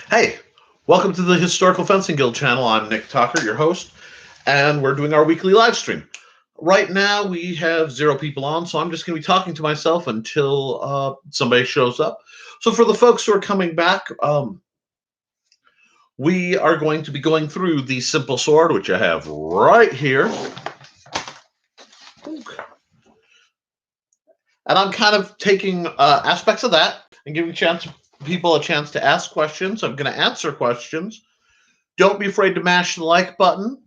Hey, welcome to the Historical Fencing Guild channel. I'm Nick Tucker, your host, and we're doing our weekly live stream. Right now, we have 0 people on, so I'm just going to be talking to myself until somebody shows up. So, for the folks who are coming back, we are going to be going through the Simple Sword, which I have right here. And I'm kind of taking aspects of that and giving people a chance to ask questions. I'm going to answer questions. Don't be afraid to mash the like button.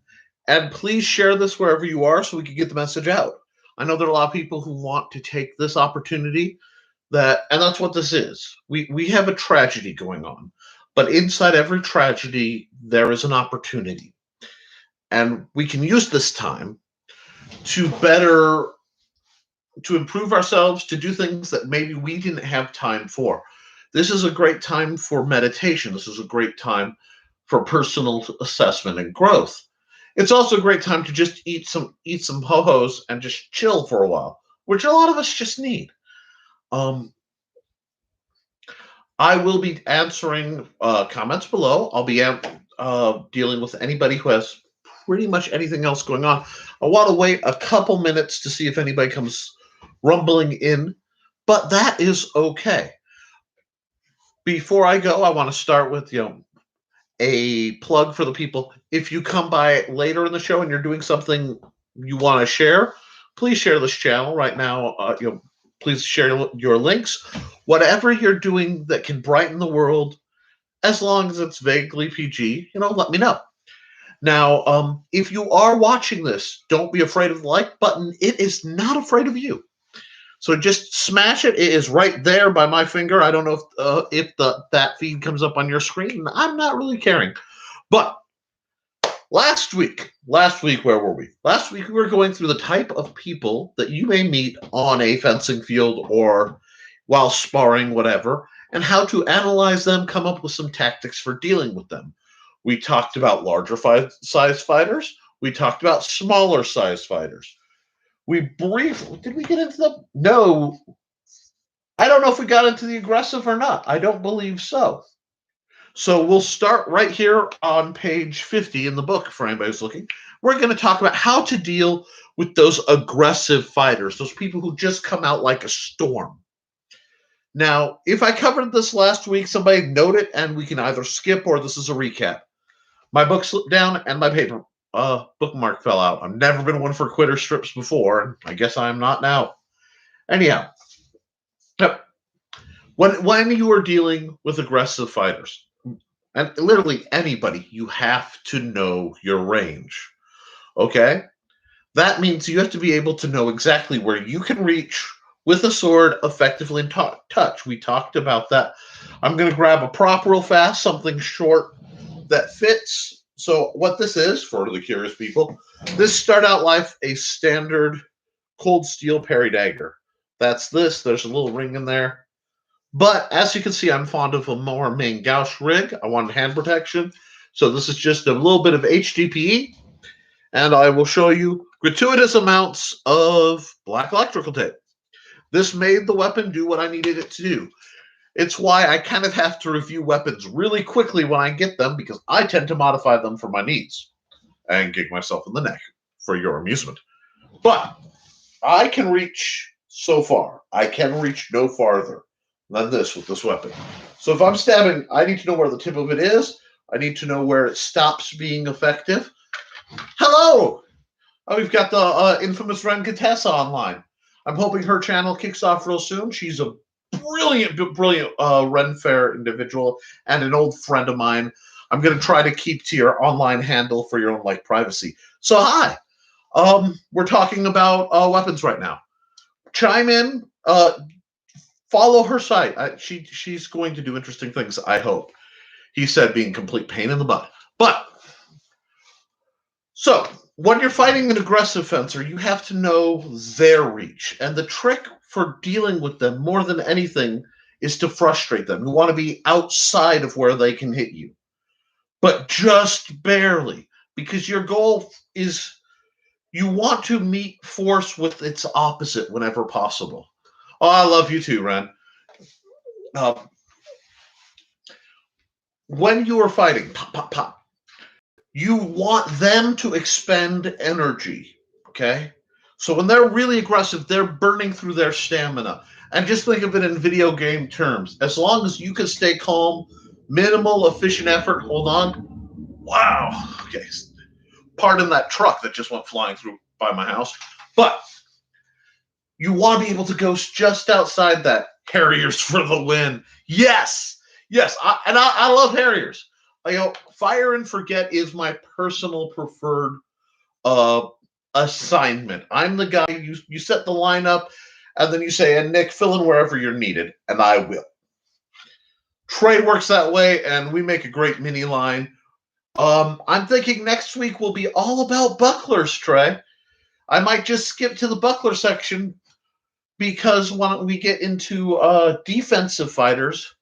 And please share this wherever you are so we can get the message out. I know there are a lot of people who want to take this opportunity and that's what this is. We have a tragedy going on, but inside every tragedy, there is an opportunity. And we can use this time to improve ourselves, to do things that maybe we didn't have time for. This is a great time for meditation. This is a great time for personal assessment and growth. It's also a great time to just eat some ho-hos and just chill for a while, which a lot of us just need. Um, I will be answering comments below. I'll be dealing with anybody who has pretty much anything else going on. I want to wait a couple minutes to see if anybody comes rumbling in, but that is okay. Before I go, I want to start with a plug for the people. If you come by later in the show and you're doing something you want to share, please share this channel right now. Please share your links. Whatever you're doing that can brighten the world, as long as it's vaguely PG, let me know. Now, if you are watching this, don't be afraid of the like button. It is not afraid of you. So just smash it. It is right there by my finger. I don't know if that feed comes up on your screen. I'm not really caring. But last week, where were we? Last week we were going through the type of people that you may meet on a fencing field or while sparring, whatever, and how to analyze them, come up with some tactics for dealing with them. We talked about larger size fighters. We talked about smaller size fighters. Did we get into the, no, I don't know if we got into the aggressive or not. I don't believe so. So we'll start right here on page 50 in the book for anybody who's looking. We're going to talk about how to deal with those aggressive fighters, those people who just come out like a storm. Now, if I covered this last week, somebody note it and we can either skip or this is a recap. My book slipped down and my paper bookmark fell out. I've never been one for quitter strips before, and I guess I'm not now. Anyhow, when you are dealing with aggressive fighters, and literally anybody, you have to know your range. Okay? That means you have to be able to know exactly where you can reach with a sword effectively and touch. We talked about that. I'm going to grab a prop real fast, something short that fits. So what this is, for the curious people, this start out life a standard cold steel parry dagger. That's this. There's a little ring in there. But as you can see, I'm fond of a more main gauche rig. I wanted hand protection. So this is just a little bit of HDPE. And I will show you gratuitous amounts of black electrical tape. This made the weapon do what I needed it to do. It's why I kind of have to review weapons really quickly when I get them, because I tend to modify them for my needs and kick myself in the neck for your amusement. But I can reach so far. I can reach no farther than this with this weapon. So if I'm stabbing, I need to know where the tip of it is. I need to know where it stops being effective. Hello! Oh, we've got the infamous Ren Contessa online. I'm hoping her channel kicks off real soon. She's a brilliant Ren Fair individual and an old friend of mine. I'm going to try to keep to your online handle for your own privacy. So hi, we're talking about weapons right now. Chime in, follow her site. She's going to do interesting things, I hope. He said being complete pain in the butt. But so when you're fighting an aggressive fencer, you have to know their reach. And the trick for dealing with them more than anything is to frustrate them. You want to be outside of where they can hit you, but just barely, because your goal is you want to meet force with its opposite whenever possible. Oh, I love you too, Ren. when you are fighting, pop, pop, pop, you want them to expend energy, okay? So when they're really aggressive, they're burning through their stamina. And just think of it in video game terms. As long as you can stay calm, minimal, efficient effort, hold on. Wow. Okay. Pardon that truck that just went flying through by my house. But you want to be able to go just outside that. Harriers for the win. Yes. Yes. I love Harriers. Fire and Forget is my personal preferred assignment. I'm the guy, you set the lineup, and then you say, and Nick, fill in wherever you're needed, and I will. Trey works that way, and we make a great mini line. I'm thinking next week will be all about bucklers, Trey. I might just skip to the buckler section because when we get into defensive fighters,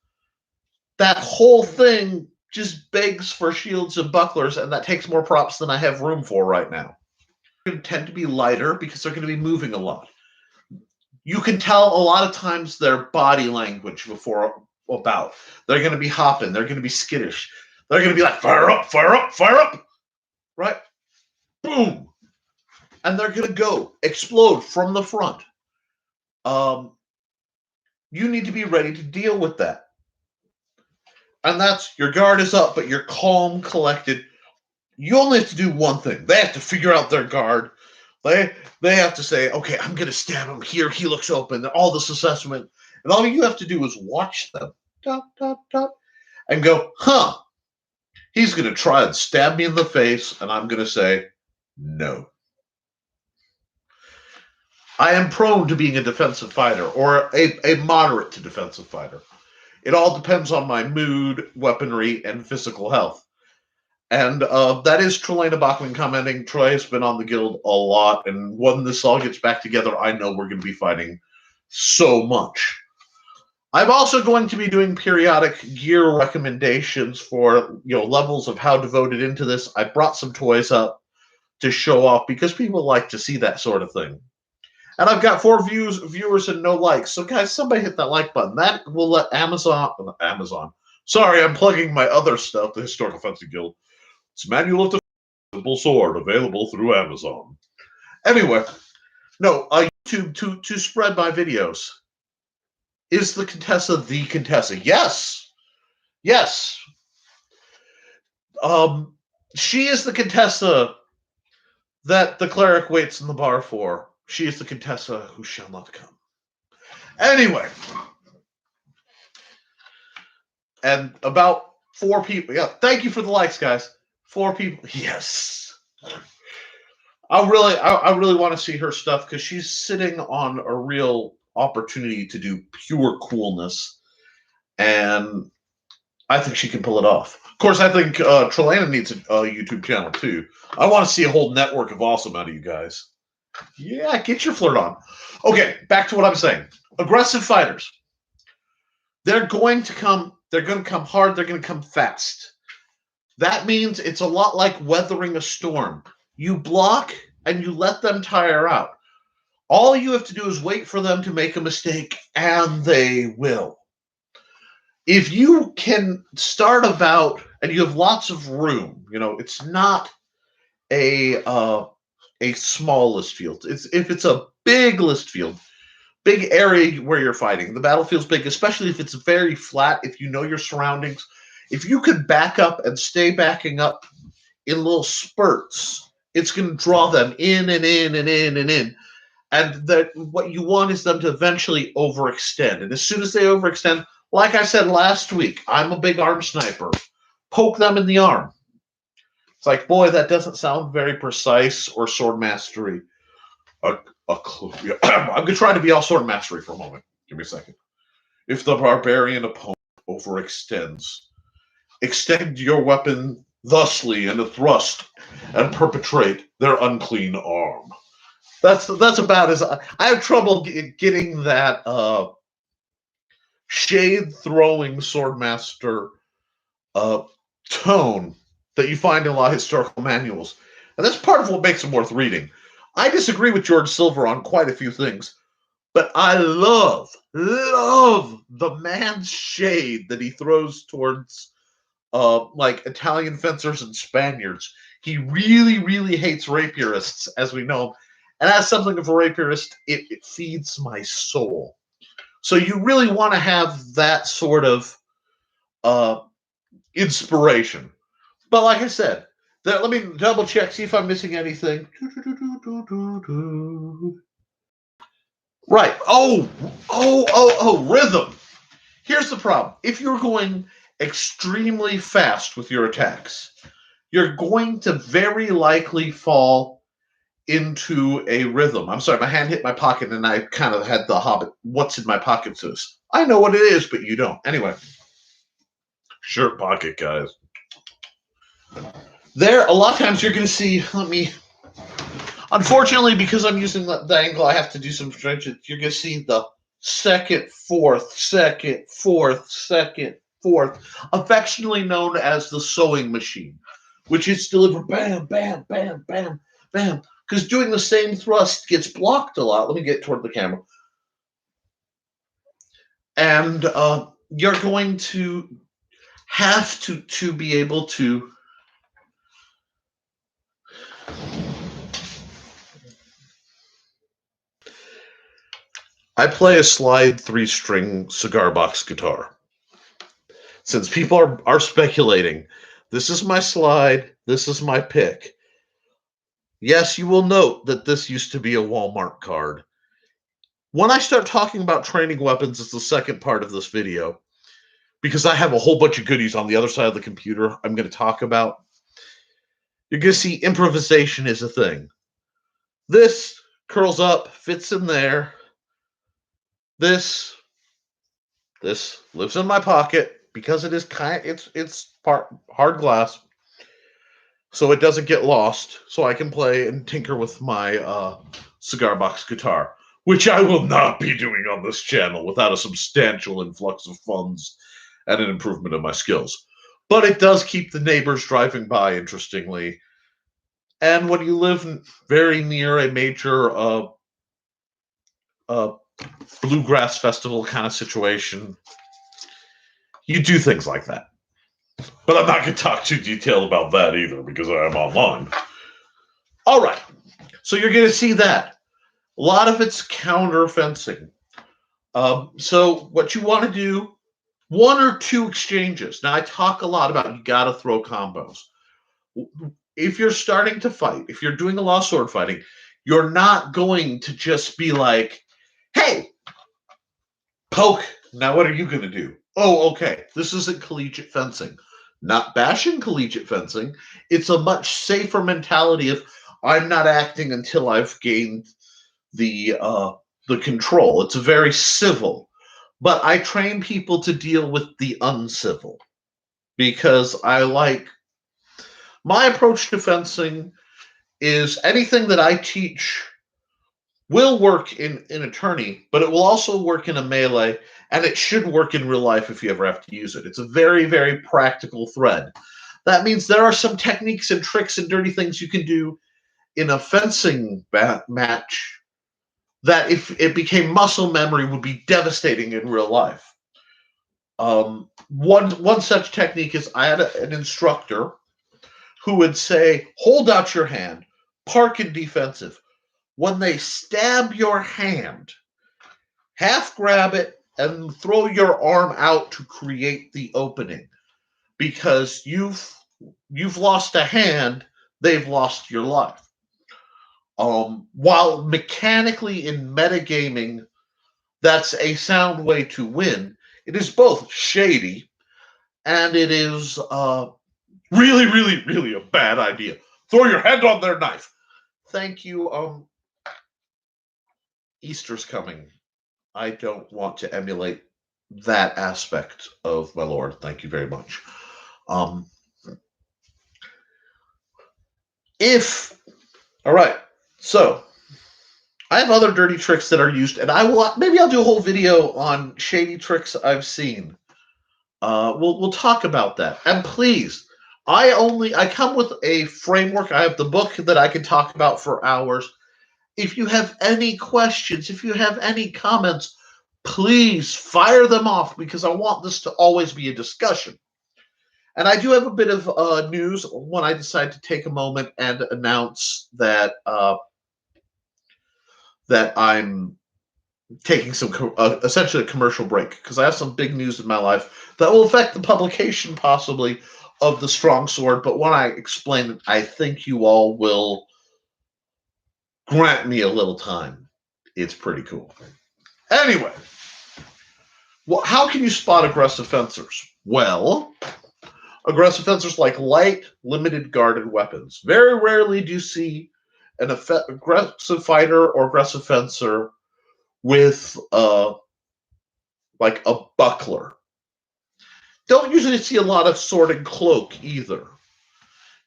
that whole thing just begs for shields and bucklers, and that takes more props than I have room for right now. They tend to be lighter because they're going to be moving a lot. You can tell a lot of times their body language before a bout. They're going to be hopping. They're going to be skittish. They're going to be like, fire up, fire up, fire up. Right? Boom. And they're going to go explode from the front. You need to be ready to deal with that. And that's, your guard is up, but you're calm, collected. You only have to do one thing. They have to figure out their guard. They have to say, okay, I'm going to stab him here. He looks open. All this assessment. And all you have to do is watch them. Dot, dot, dot, and go, huh. He's going to try and stab me in the face. And I'm going to say, no. I am prone to being a defensive fighter or a moderate to defensive fighter. It all depends on my mood, weaponry, and physical health. And that is Trelena Bachman commenting. Troy has been on the guild a lot, and when this all gets back together, I know we're going to be fighting so much. I'm also going to be doing periodic gear recommendations for levels of how devoted into this. I brought some toys up to show off because people like to see that sort of thing. And I've got 4 viewers and no likes. So guys, somebody hit that like button. That will let Amazon. Sorry, I'm plugging my other stuff, the Historical Fencing Guild. It's Manual of Defensible Sword, available through Amazon. Anyway, no, YouTube to spread my videos. Is the Contessa the Contessa? Yes. Yes. She is the Contessa that the cleric waits in the bar for. She is the Contessa who shall not come. Anyway. And about 4 people. Yeah, thank you for the likes, guys. 4 people. Yes. I really want to see her stuff because she's sitting on a real opportunity to do pure coolness. And I think she can pull it off. Of course, I think Trelena needs a YouTube channel too. I want to see a whole network of awesome out of you guys. Yeah, get your flirt on. Okay, back to what I'm saying. Aggressive fighters. They're going to come hard, they're going to come fast. That means it's a lot like weathering a storm. You block and you let them tire out. All you have to do is wait for them to make a mistake, and they will. If you can start a bout and you have lots of room, it's not a small list field. If it's a big list field, big area where you're fighting, the battlefield's big, especially if it's very flat, if you know your surroundings. If you could back up and stay backing up in little spurts, it's going to draw them in and in and in and in. And that what you want is them to eventually overextend. And as soon as they overextend, like I said last week, I'm a big arm sniper. Poke them in the arm. It's like, boy, that doesn't sound very precise or sword mastery. I'm going to try to be all sword mastery for a moment. Give me a second. If the barbarian opponent overextends, extend your weapon thusly in a thrust and perpetrate their unclean arm. That's about as I have trouble getting that shade throwing swordmaster tone that you find in a lot of historical manuals, and that's part of what makes them worth reading. I disagree with George Silver on quite a few things, but I love the man's shade that he throws towards like Italian fencers and Spaniards. He really, really hates rapierists, as we know. And as something of a rapierist, it feeds my soul. So you really want to have that sort of inspiration. But like I said, let me double check, see if I'm missing anything. Right. Rhythm. Here's the problem. If you're going extremely fast with your attacks, you're going to very likely fall into a rhythm. I'm sorry, my hand hit my pocket and I kind of had the Hobbit, what's in my pocket says. I know what it is, but you don't. Anyway, shirt pocket, guys. There, a lot of times you're going to see, unfortunately, because I'm using the angle, I have to do some stretches. You're going to see the second, fourth, affectionately known as the sewing machine, which is delivered bam, bam, bam, bam, bam. Because doing the same thrust gets blocked a lot. Let me get toward the camera. And you're going to have to be able to I play a slide 3-string cigar box guitar. Since people are speculating, this is my slide, this is my pick. Yes, you will note that this used to be a Walmart card. When I start talking about training weapons, it's the second part of this video, because I have a whole bunch of goodies on the other side of the computer I'm going to talk about. You're going to see improvisation is a thing. This curls up, fits in there. This lives in my pocket because it is it's part hard glass, so it doesn't get lost. So I can play and tinker with my cigar box guitar, which I will not be doing on this channel without a substantial influx of funds and an improvement of my skills. But it does keep the neighbors driving by, interestingly. And when you live very near a major bluegrass festival kind of situation, you do things like that. But I'm not going to talk too detailed about that either because I am online. All right. So you're going to see that. A lot of it's counter fencing. So what you want to do, 1 or 2 exchanges. Now, I talk a lot about you got to throw combos. If you're starting to fight, if you're doing a lot of sword fighting, you're not going to just be like, hey, poke. Now what are you going to do? Oh, okay. This isn't collegiate fencing. Not bashing collegiate fencing. It's a much safer mentality of I'm not acting until I've gained the control. It's very civil. But I train people to deal with the uncivil because I like my approach to fencing is anything that I teach will work in a tourney, but it will also work in a melee, and it should work in real life if you ever have to use it. It's a very, very practical thread. That means there are some techniques and tricks and dirty things you can do in a fencing match that, if it became muscle memory, would be devastating in real life. One such technique is I had an instructor who would say, hold out your hand, park in defensive. When they stab your hand, half grab it and throw your arm out to create the opening. Because you've lost a hand, they've lost your life. While mechanically in metagaming, that's a sound way to win, it is both shady and it is really, really, really a bad idea. Throw your hand on their knife. Thank you. Easter's coming. I don't want to emulate that aspect of my lord. Thank you very much. All right. So I have other dirty tricks that are used, and maybe I'll do a whole video on shady tricks I've seen. We'll talk about that. And please, I come with a framework. I have the book that I can talk about for hours. If you have any questions, if you have any comments, please fire them off because I want this to always be a discussion. And I do have a bit of news when I decide to take a moment and announce that I'm taking some essentially a commercial break because I have some big news in my life that will affect the publication possibly of the Strong Sword. But when I explain it, I think you all will grant me a little time. It's pretty cool. Anyway, well, how can you spot aggressive fencers? Well, aggressive fencers like light, limited guarded weapons. Very rarely do you see an aggressive fighter or aggressive fencer with like a buckler. Don't usually see a lot of sword and cloak either.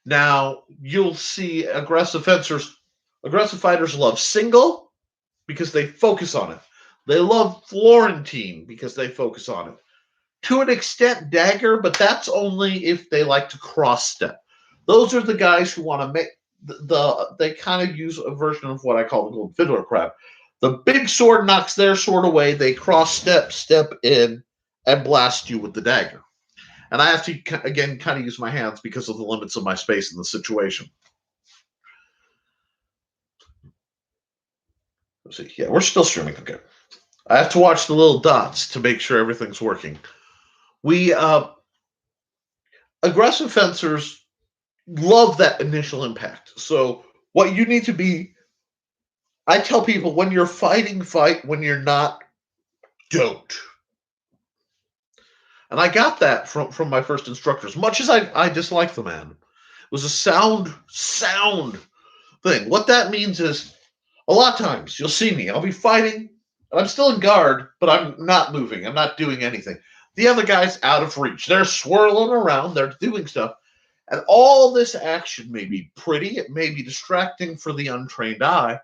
Now, you'll see aggressive fencers, aggressive fighters love single because they focus on it. They love Florentine because they focus on it. To an extent, dagger, but that's only if they like to cross step. Those are the guys who want to make they kind of use a version of what I call the gold fiddler crab. The big sword knocks their sword away. They cross step in, and blast you with the dagger. And I have to again kind of use my hands because of the limits of my space in the situation. Let's see. Yeah, we're still streaming. Okay. I have to watch the little dots to make sure everything's working. We aggressive fencers love that initial impact. So what you need to be, I tell people when you're fighting, fight. When you're not, don't. And I got that from my first instructors. Much as I dislike the man, it was a sound thing. What that means is a lot of times you'll see me. I'll be fighting. I'm still in guard, but I'm not moving. I'm not doing anything. The other guy's out of reach. They're swirling around. They're doing stuff. And all this action may be pretty. It may be distracting for the untrained eye.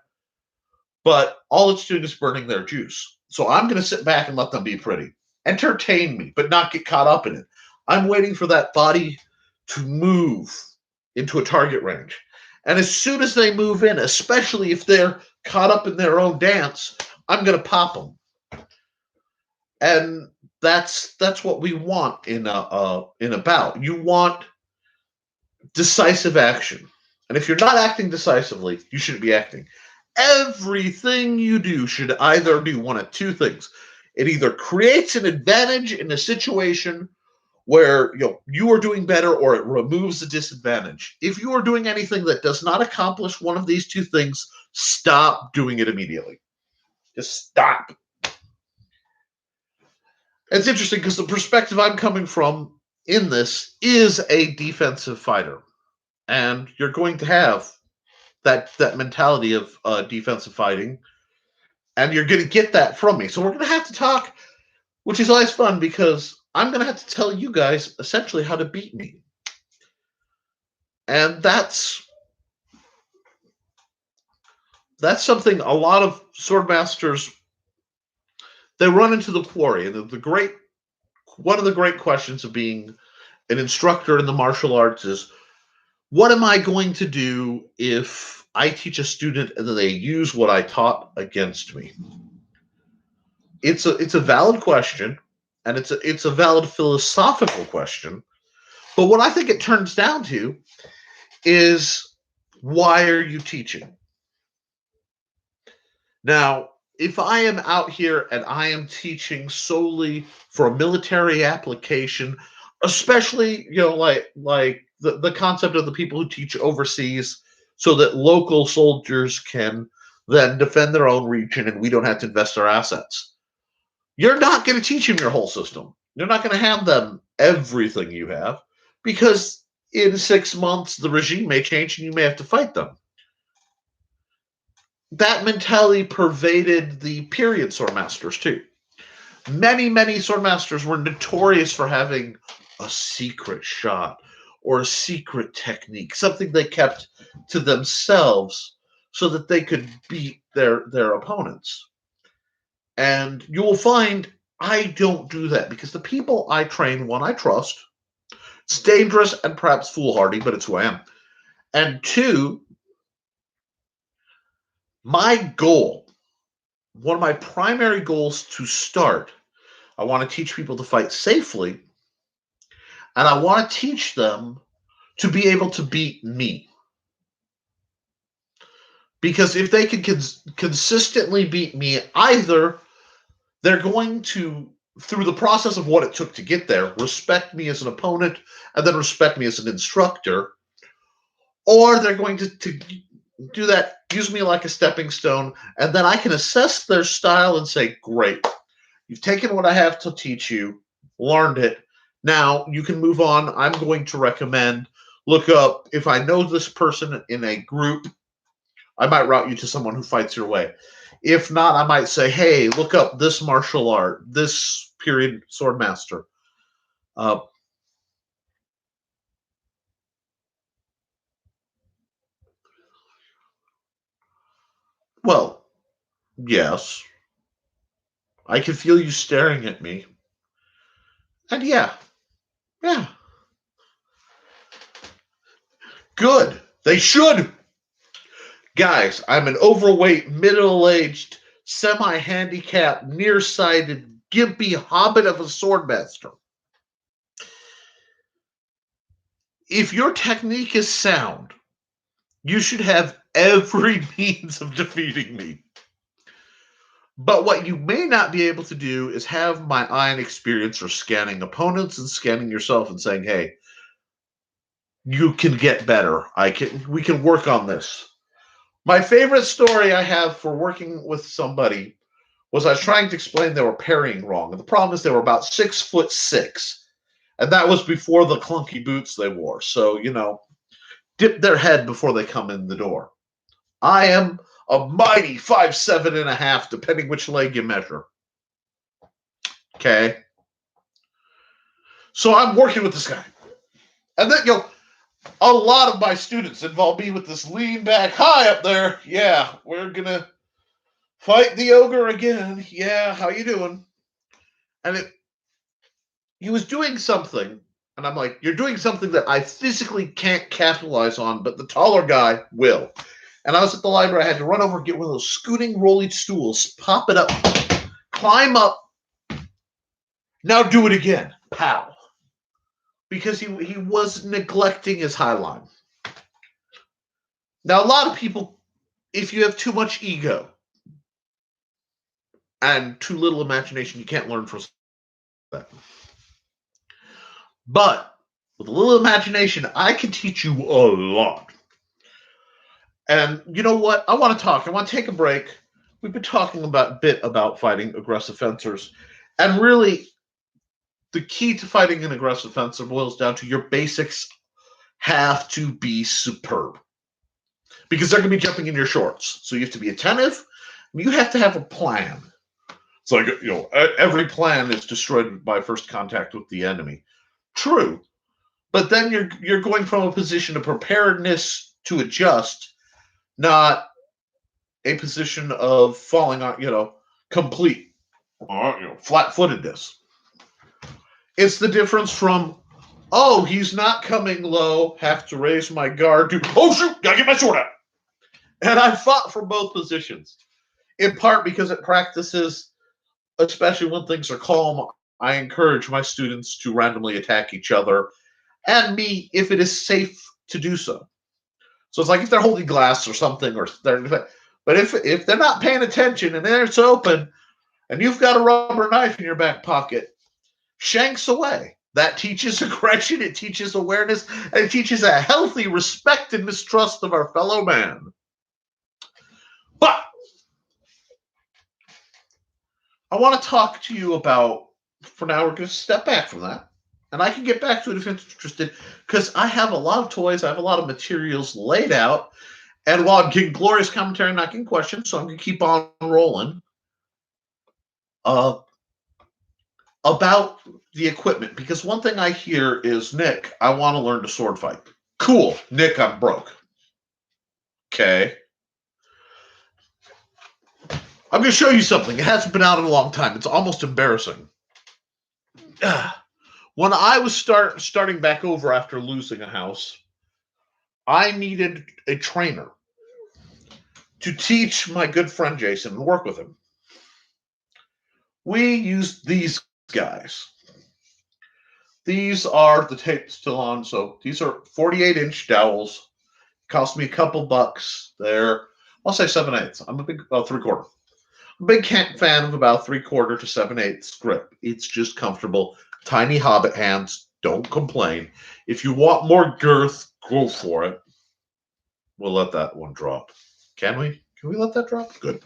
But all it's doing is burning their juice. So I'm going to sit back and let them be pretty. Entertain me, but not get caught up in it. I'm waiting for that body to move into a target range. And as soon as they move in, especially if they're caught up in their own dance, I'm going to pop them. And that's what we want in a bout. You want decisive action. And if you're not acting decisively, you shouldn't be acting. Everything you do should either do one of two things. It either creates an advantage in a situation where you are doing better, or it removes a disadvantage. If you are doing anything that does not accomplish one of these two things, stop doing it immediately. Just stop. It's interesting because the perspective I'm coming from in this is a defensive fighter, and you're going to have that mentality of defensive fighting, and you're going to get that from me. So we're going to have to talk, which is always fun because I'm going to have to tell you guys essentially how to beat me. And that's something a lot of sword masters, they run into the quarry. And one of the great questions of being an instructor in the martial arts is, what am I going to do if I teach a student and they use what I taught against me? It's a valid question, and it's a valid philosophical question. But what I think it turns down to is, why are you teaching? Now, if I am out here and I am teaching solely for a military application, especially like the concept of the people who teach overseas, so that local soldiers can then defend their own region and we don't have to invest our assets. You're not going to teach them your whole system. You're not going to have them everything you have, because in 6 months the regime may change and you may have to fight them. That mentality pervaded the period swordmasters too. Many swordmasters were notorious for having a secret shot or a secret technique, something they kept to themselves so that they could beat their opponents. And you will find I don't do that, because the people I train, one, I trust. It's dangerous and perhaps foolhardy, but it's who I am. And two, my goal, one of my primary goals to start, I want to teach people to fight safely. And I want to teach them to be able to beat me. Because if they can consistently beat me, either they're going to, through the process of what it took to get there, respect me as an opponent and then respect me as an instructor, or they're going to do that, use me like a stepping stone, and then I can assess their style and say, great, you've taken what I have to teach you, learned it. Now you can move on. I'm going to recommend, look up, if I know this person in a group, I might route you to someone who fights your way. If not, I might say, hey, look up this martial art, this period sword master. Uh, well, yes, I can feel you staring at me. And yeah, yeah, good. They should. Guys, I'm an overweight, middle aged, semi handicapped, nearsighted, gimpy hobbit of a swordmaster. If your technique is sound, you should have every means of defeating me. But what you may not be able to do is have my eye and experience for scanning opponents and scanning yourself and saying, hey, you can get better. We can work on this. My favorite story I have for working with somebody was I was trying to explain they were parrying wrong. And the problem is they were about 6'6". And that was before the clunky boots they wore. So, dip their head before they come in the door. I am a mighty 5'7.5", depending which leg you measure. Okay. So I'm working with this guy. And then, a lot of my students involve me with this lean back high up there. Yeah, we're going to fight the ogre again. Yeah, how you doing? And he was doing something, and I'm like, you're doing something that I physically can't capitalize on, but the taller guy will. And I was at the library. I had to run over and get one of those scooting rolling stools, pop it up, climb up. Now do it again. Pow. Because he was neglecting his high line. Now, a lot of people, if you have too much ego and too little imagination, you can't learn from that. But with a little imagination, I can teach you a lot. And you know what? I want to take a break. We've been talking a bit about fighting aggressive fencers. And really, the key to fighting an aggressive fencer boils down to your basics have to be superb. Because they're going to be jumping in your shorts. So you have to be attentive. You have to have a plan. It's like, every plan is destroyed by first contact with the enemy. True. But then you're going from a position of preparedness to adjust, not a position of falling on, complete, flat-footedness. It's the difference from, oh, he's not coming low, have to raise my guard, to, oh, shoot, gotta get my sword out. And I fought from both positions, in part because it practices, especially when things are calm, I encourage my students to randomly attack each other and me if it is safe to do so. So it's like if they're holding glass or something, but if they're not paying attention and then it's open and you've got a rubber knife in your back pocket, shanks away. That teaches aggression, it teaches awareness, and it teaches a healthy respect and mistrust of our fellow man. But I want to talk to you about, for now, we're going to step back from that. And I can get back to it if you're interested, because I have a lot of toys, I have a lot of materials laid out. And while I'm getting glorious commentary, I'm not getting questions, so I'm going to keep on rolling. About the equipment, because one thing I hear is, Nick, I want to learn to sword fight. Cool. Nick, I'm broke. Okay. I'm going to show you something. It hasn't been out in a long time. It's almost embarrassing. When I was starting back over after losing a house, I needed a trainer to teach my good friend Jason and work with him. We used these guys. These are the tape still on. So these are 48-inch dowels. Cost me a couple bucks. They're, I'll say 7/8. I'm a big 3/4. I'm a big fan of about 3/4 to 7/8 grip. It's just comfortable. Tiny hobbit hands. Don't complain. If you want more girth, go for it. We'll let that one drop. Can we? Can we let that drop? Good.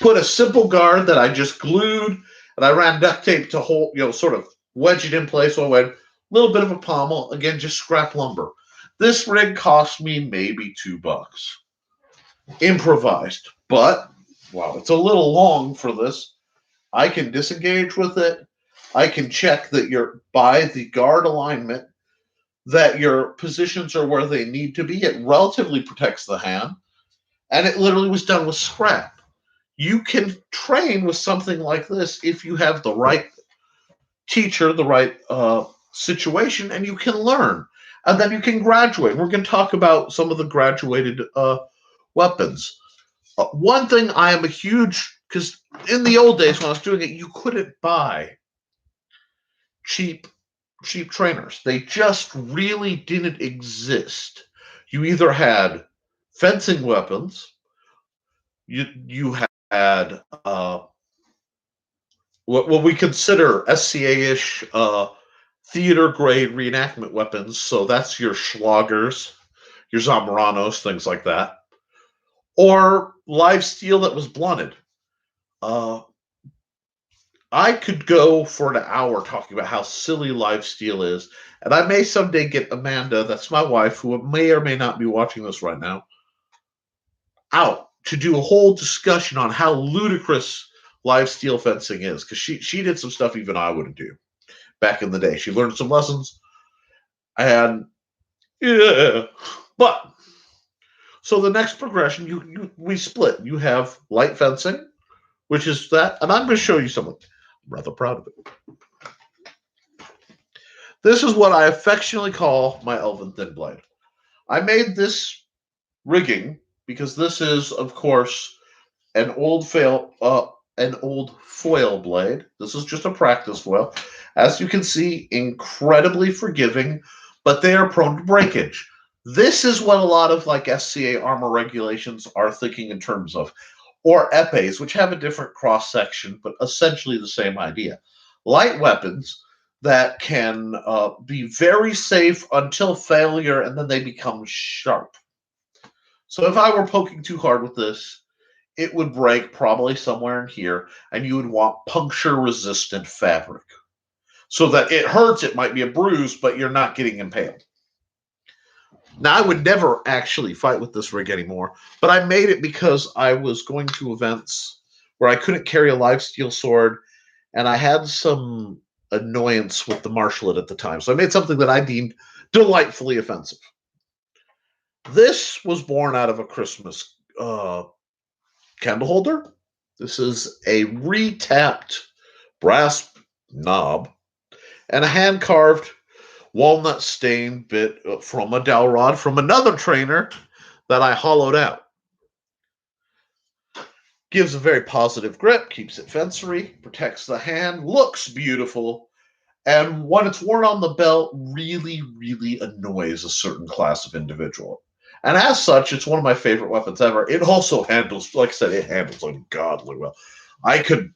Put a simple guard that I just glued and I ran duct tape to hold, sort of wedge it in place. So I went a little bit of a pommel. Again, just scrap lumber. This rig cost me maybe $2. Improvised. But, wow, it's a little long for this. I can disengage with it. I can check that you're by the guard alignment, that your positions are where they need to be. It relatively protects the hand. And it literally was done with scrap. You can train with something like this if you have the right teacher, the right situation, and you can learn. And then you can graduate. We're going to talk about some of the graduated weapons. One thing I am a huge, because in the old days when I was doing it, you couldn't buy cheap trainers. They just really didn't exist. You either had fencing weapons, you had what we consider SCA-ish theater grade reenactment weapons. So that's your Schlagers, your Zamoranos, things like that, or live steel that was blunted. I could go for an hour talking about how silly live steel is, and I may someday get Amanda, that's my wife, who may or may not be watching this right now, out to do a whole discussion on how ludicrous live steel fencing is, because she did some stuff even I wouldn't do back in the day. She learned some lessons, and yeah. But so the next progression, we split. You have light fencing, which is that, and I'm going to show you something. I'm rather proud of it. This is what I affectionately call my elven thin blade. I made this rigging because this is, of course, an old foil blade. This is just a practice foil. As you can see, incredibly forgiving, but they are prone to breakage. This is what a lot of like SCA armor regulations are thinking in terms of, or epes, which have a different cross section, but essentially the same idea. Light weapons that can be very safe until failure, and then they become sharp. So if I were poking too hard with this, it would break probably somewhere in here, and you would want puncture-resistant fabric. So that it hurts, it might be a bruise, but you're not getting impaled. Now, I would never actually fight with this rig anymore, but I made it because I was going to events where I couldn't carry a live steel sword, and I had some annoyance with the marshalet at the time. So I made something that I deemed delightfully offensive. This was born out of a Christmas candle holder. This is a retapped brass knob and a hand-carved walnut stained bit from a dowel rod from another trainer that I hollowed out. Gives a very positive grip, keeps it fencery, protects the hand, looks beautiful, and when it's worn on the belt, really, really annoys a certain class of individual. And as such, it's one of my favorite weapons ever. It also handles, like I said, it handles ungodly well. I could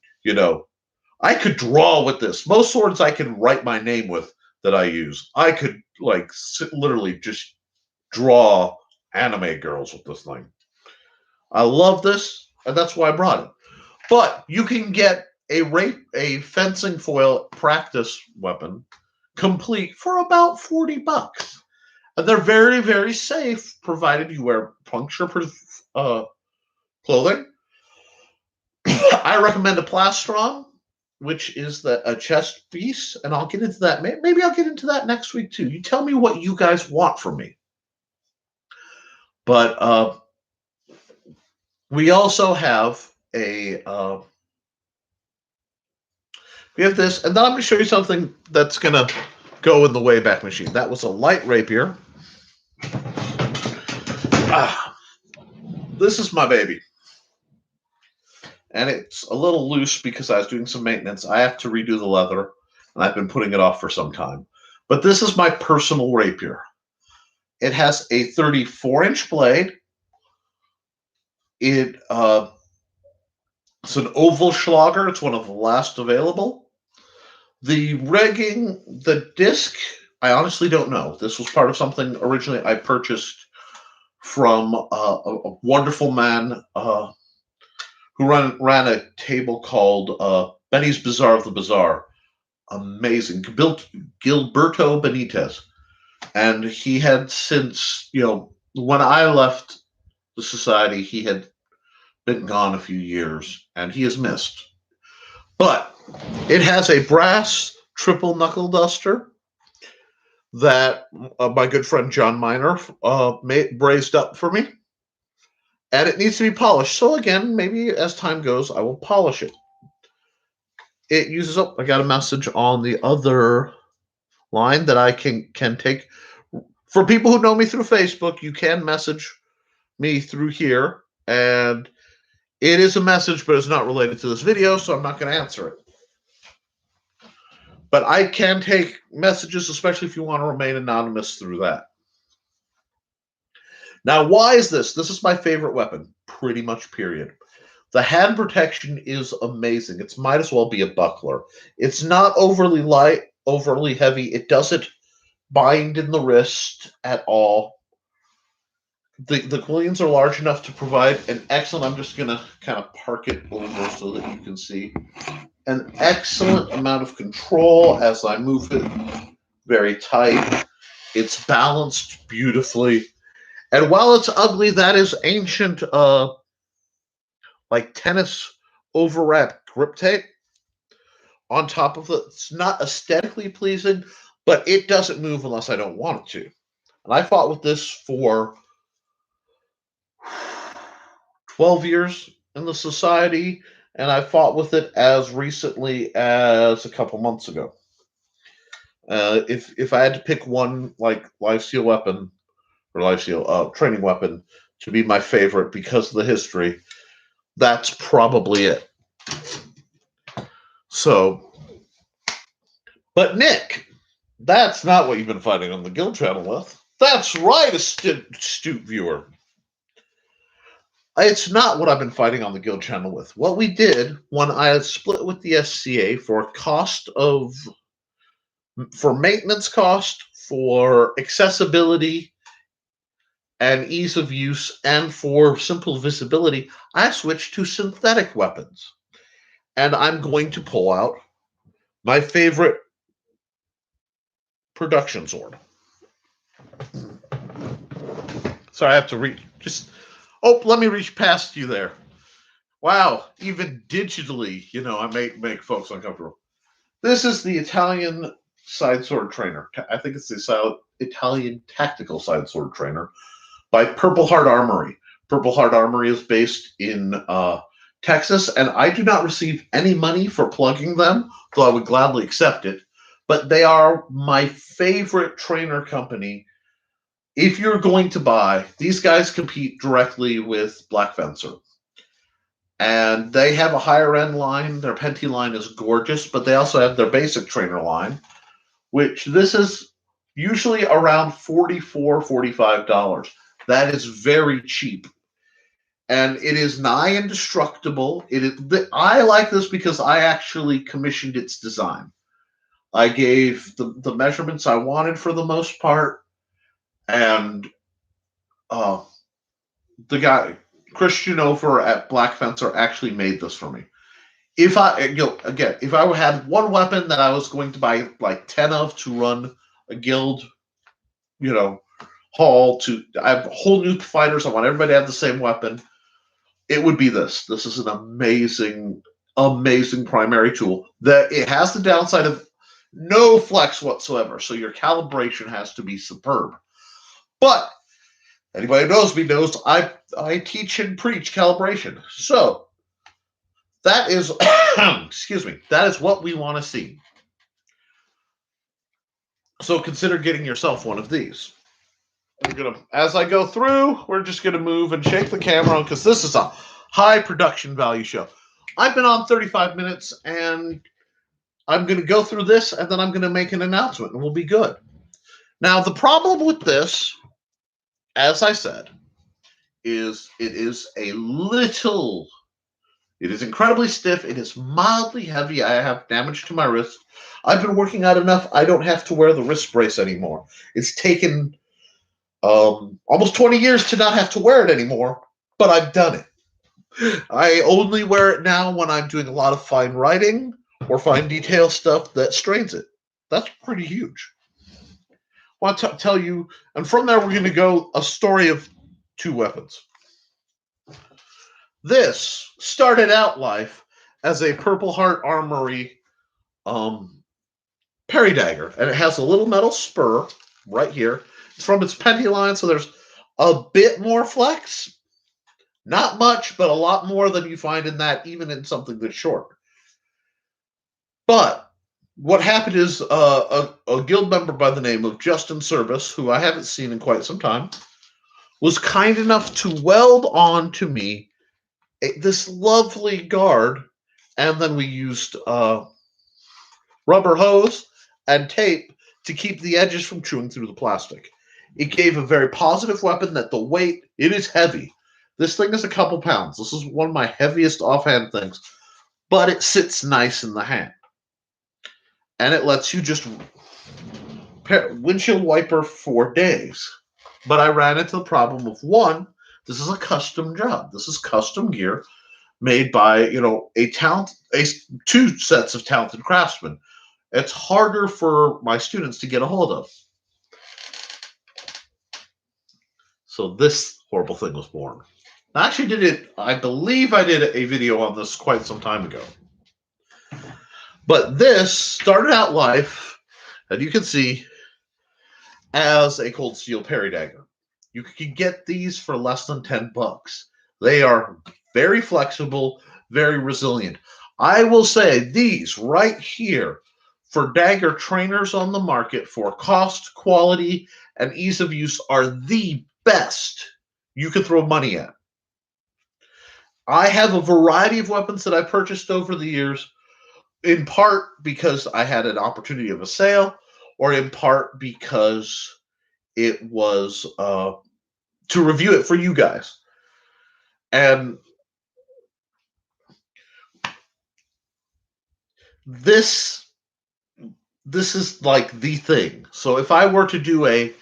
draw with this. Most swords I can write my name with that I use. I could literally just draw anime girls with this thing. I love this, and that's why I brought it. But you can get a fencing foil practice weapon complete for about $40. And they're very, very safe, provided you wear puncture-proof clothing. I recommend a plastron, which is a chest piece, and I'll get into that. Maybe I'll get into that next week too. You tell me what you guys want from me. But we also have we have this, and then I'm going to show you something that's going to go in the Wayback Machine. That was a light rapier. This is my baby. And it's a little loose because I was doing some maintenance. I have to redo the leather. and I've been putting it off for some time. But this is my personal rapier. It has a 34-inch blade. It's an oval Schlager. It's one of the last available. The rigging, the disc, I honestly don't know. This was part of something originally I purchased from a wonderful man who ran a table called Benny's Bazaar of the Bazaar. Amazing. Gilberto Benitez. And he had since, when I left the society, he had been gone a few years, and he is missed. But it has a brass triple knuckle duster that my good friend John Miner brazed up for me. And it needs to be polished. So again, maybe as time goes, I will polish it. It uses up. I got a message on the other line that I can take. For people who know me through Facebook, you can message me through here, and it is a message, but it's not related to this video, so I'm not going to answer it. But I can take messages, especially if you want to remain anonymous through that. Now, why is this? This is my favorite weapon, pretty much, period. The hand protection is amazing. It might as well be a buckler. It's not overly light, overly heavy. It doesn't bind in the wrist at all. The quillions are large enough to provide an excellent, I'm just going to kind of park it over so that you can see, an excellent amount of control as I move it very tight. It's balanced beautifully. And while it's ugly, that is ancient, like tennis overwrap grip tape on top of it. It's not aesthetically pleasing, but it doesn't move unless I don't want it to. And I fought with this for 12 years in the society, and I fought with it as recently as a couple months ago. If I had to pick one like lifesteal weapon or lifesteal training weapon to be my favorite because of the history, that's probably it. So, but Nick, that's not what you've been fighting on the Guild channel with. That's right, astute viewer. It's not what I've been fighting on the Guild channel with. What we did when I had split with the SCA for maintenance cost, for accessibility and ease of use, and for simple visibility, I switched to synthetic weapons. And I'm going to pull out my favorite production sword. Sorry, I have to reach. Let me reach past you there. Wow, even digitally, I make folks uncomfortable. This is the Italian side sword trainer. I think it's the Italian tactical side sword trainer by Purple Heart Armory. Purple Heart Armory is based in Texas, and I do not receive any money for plugging them, though I would gladly accept it. But they are my favorite trainer company. If you're going to buy, these guys compete directly with Black Fencer. And they have a higher end line. Their Penti line is gorgeous, but they also have their basic trainer line, which this is usually around $44, $45. That is very cheap. And it is nigh indestructible. I like this because I actually commissioned its design. I gave the measurements I wanted for the most part. And the guy, Christian over at Black Fencer, actually made this for me. If I had one weapon that I was going to buy like 10 of to run a guild, haul I have whole new fighters. I want everybody to have the same weapon. It would be this. This is an amazing, amazing primary tool. That it has the downside of no flex whatsoever, so your calibration has to be superb. But anybody who knows me knows I teach and preach calibration. So that is, excuse me, that is what we want to see. So consider getting yourself one of these. As I go through, we're just going to move and shake the camera because this is a high production value show. I've been on 35 minutes, and I'm going to go through this, and then I'm going to make an announcement, and we'll be good. Now, the problem with this, as I said, is it is a little, it is incredibly stiff. It is mildly heavy. I have damage to my wrist. I've been working out enough. I don't have to wear the wrist brace anymore. It's taken almost 20 years to not have to wear it anymore, but I've done it. I only wear it now when I'm doing a lot of fine writing or fine detail stuff that strains it. That's pretty huge. I want to tell you, and from there we're going to go a story of two weapons. This started out life as a Purple Heart Armory parry dagger, and it has a little metal spur right here. It's from its penny line, so there's a bit more flex. Not much, but a lot more than you find in that, even in something that's short. But what happened is a guild member by the name of Justin Service, who I haven't seen in quite some time, was kind enough to weld on to me this lovely guard, and then we used rubber hose and tape to keep the edges from chewing through the plastic. It gave a very positive weapon that the weight, it is heavy. This thing is a couple pounds. This is one of my heaviest offhand things, but it sits nice in the hand. And it lets you just windshield wiper for days. But I ran into the problem of one, this is a custom job. This is custom gear made by, two sets of talented craftsmen. It's harder for my students to get a hold of. So this horrible thing was born. I actually I believe I did a video on this quite some time ago. But this started out life, and you can see, as a cold steel parry dagger. You can get these for less than $10. They are very flexible, very resilient. I will say these right here for dagger trainers on the market for cost, quality, and ease of use are the best you can throw money at. I have a variety of weapons that I purchased over the years, in part because I had an opportunity of a sale, or in part because it was to review it for you guys. And this is like the thing. So if I were to do a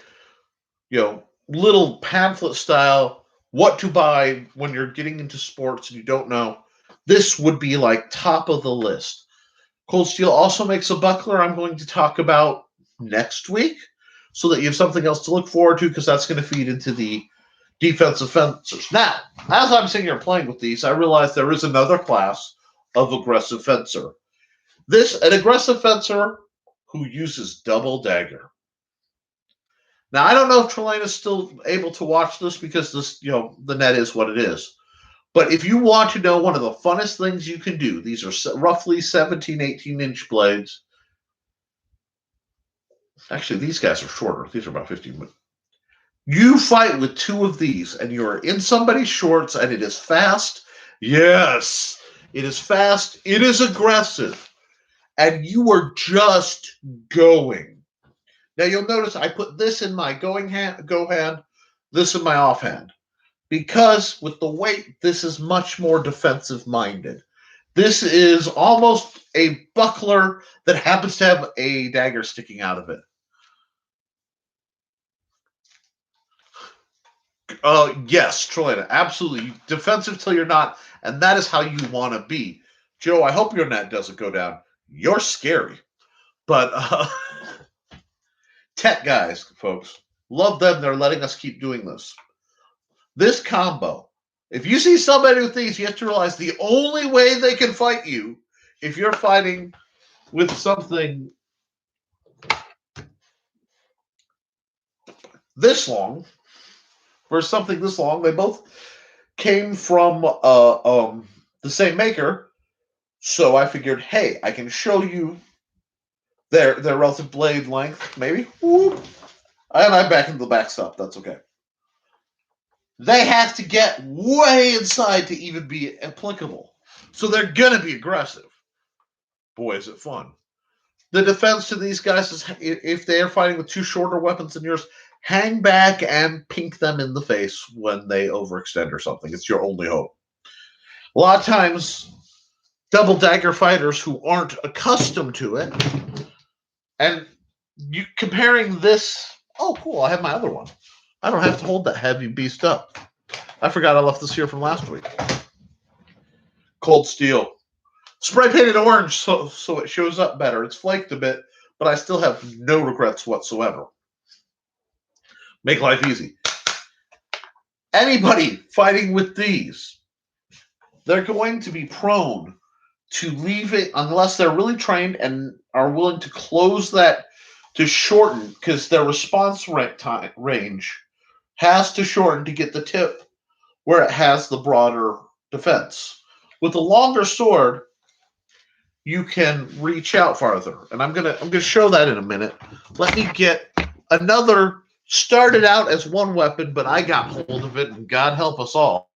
little pamphlet style what to buy when you're getting into sports and you don't know, this would be like top of the list. Cold Steel also makes a buckler I'm going to talk about next week, so that you have something else to look forward to, because that's going to feed into the defensive fencers. Now, as I'm sitting here playing with these, I realize there is another class of aggressive fencer. An aggressive fencer who uses double dagger. Now, I don't know if Trelane is still able to watch this, because this, the net is what it is. But if you want to know one of the funnest things you can do, these are roughly 17, 18-inch blades. Actually, these guys are shorter. These are about 15. You fight with two of these, and you're in somebody's shorts, and it is fast. Yes, it is fast. It is aggressive. And you are just going. Now, you'll notice I put this in my go hand, this in my offhand. Because with the weight, this is much more defensive-minded. This is almost a buckler that happens to have a dagger sticking out of it. Yes, Trelane, absolutely. Defensive till you're not, and that is how you want to be. Joe, I hope your net doesn't go down. You're scary. But tech guys, folks, love them. They're letting us keep doing this. This combo, if you see somebody with these, you have to realize the only way they can fight you, if you're fighting with something this long versus something this long, they both came from the same maker. So I figured, hey, I can show you their relative blade length, maybe. Whoop. And I'm back into the backstop. That's okay. They have to get way inside to even be applicable. So they're going to be aggressive. Boy, is it fun. The defense to these guys is if they are fighting with two shorter weapons than yours, hang back and pink them in the face when they overextend or something. It's your only hope. A lot of times, double dagger fighters who aren't accustomed to it, and you comparing this. Oh, cool! I have my other one. I don't have to hold that heavy beast up. I forgot I left this here from last week. Cold Steel. Spray painted orange so it shows up better. It's flaked a bit, but I still have no regrets whatsoever. Make life easy. Anybody fighting with these, they're going to be prone to leave it unless they're really trained and are willing to close that to shorten, because their response range has to shorten to get the tip where it has the broader defense. With a longer sword, you can reach out farther, and I'm gonna show that in a minute. Let me get another. Started out as one weapon, but I got hold of it, and God help us all.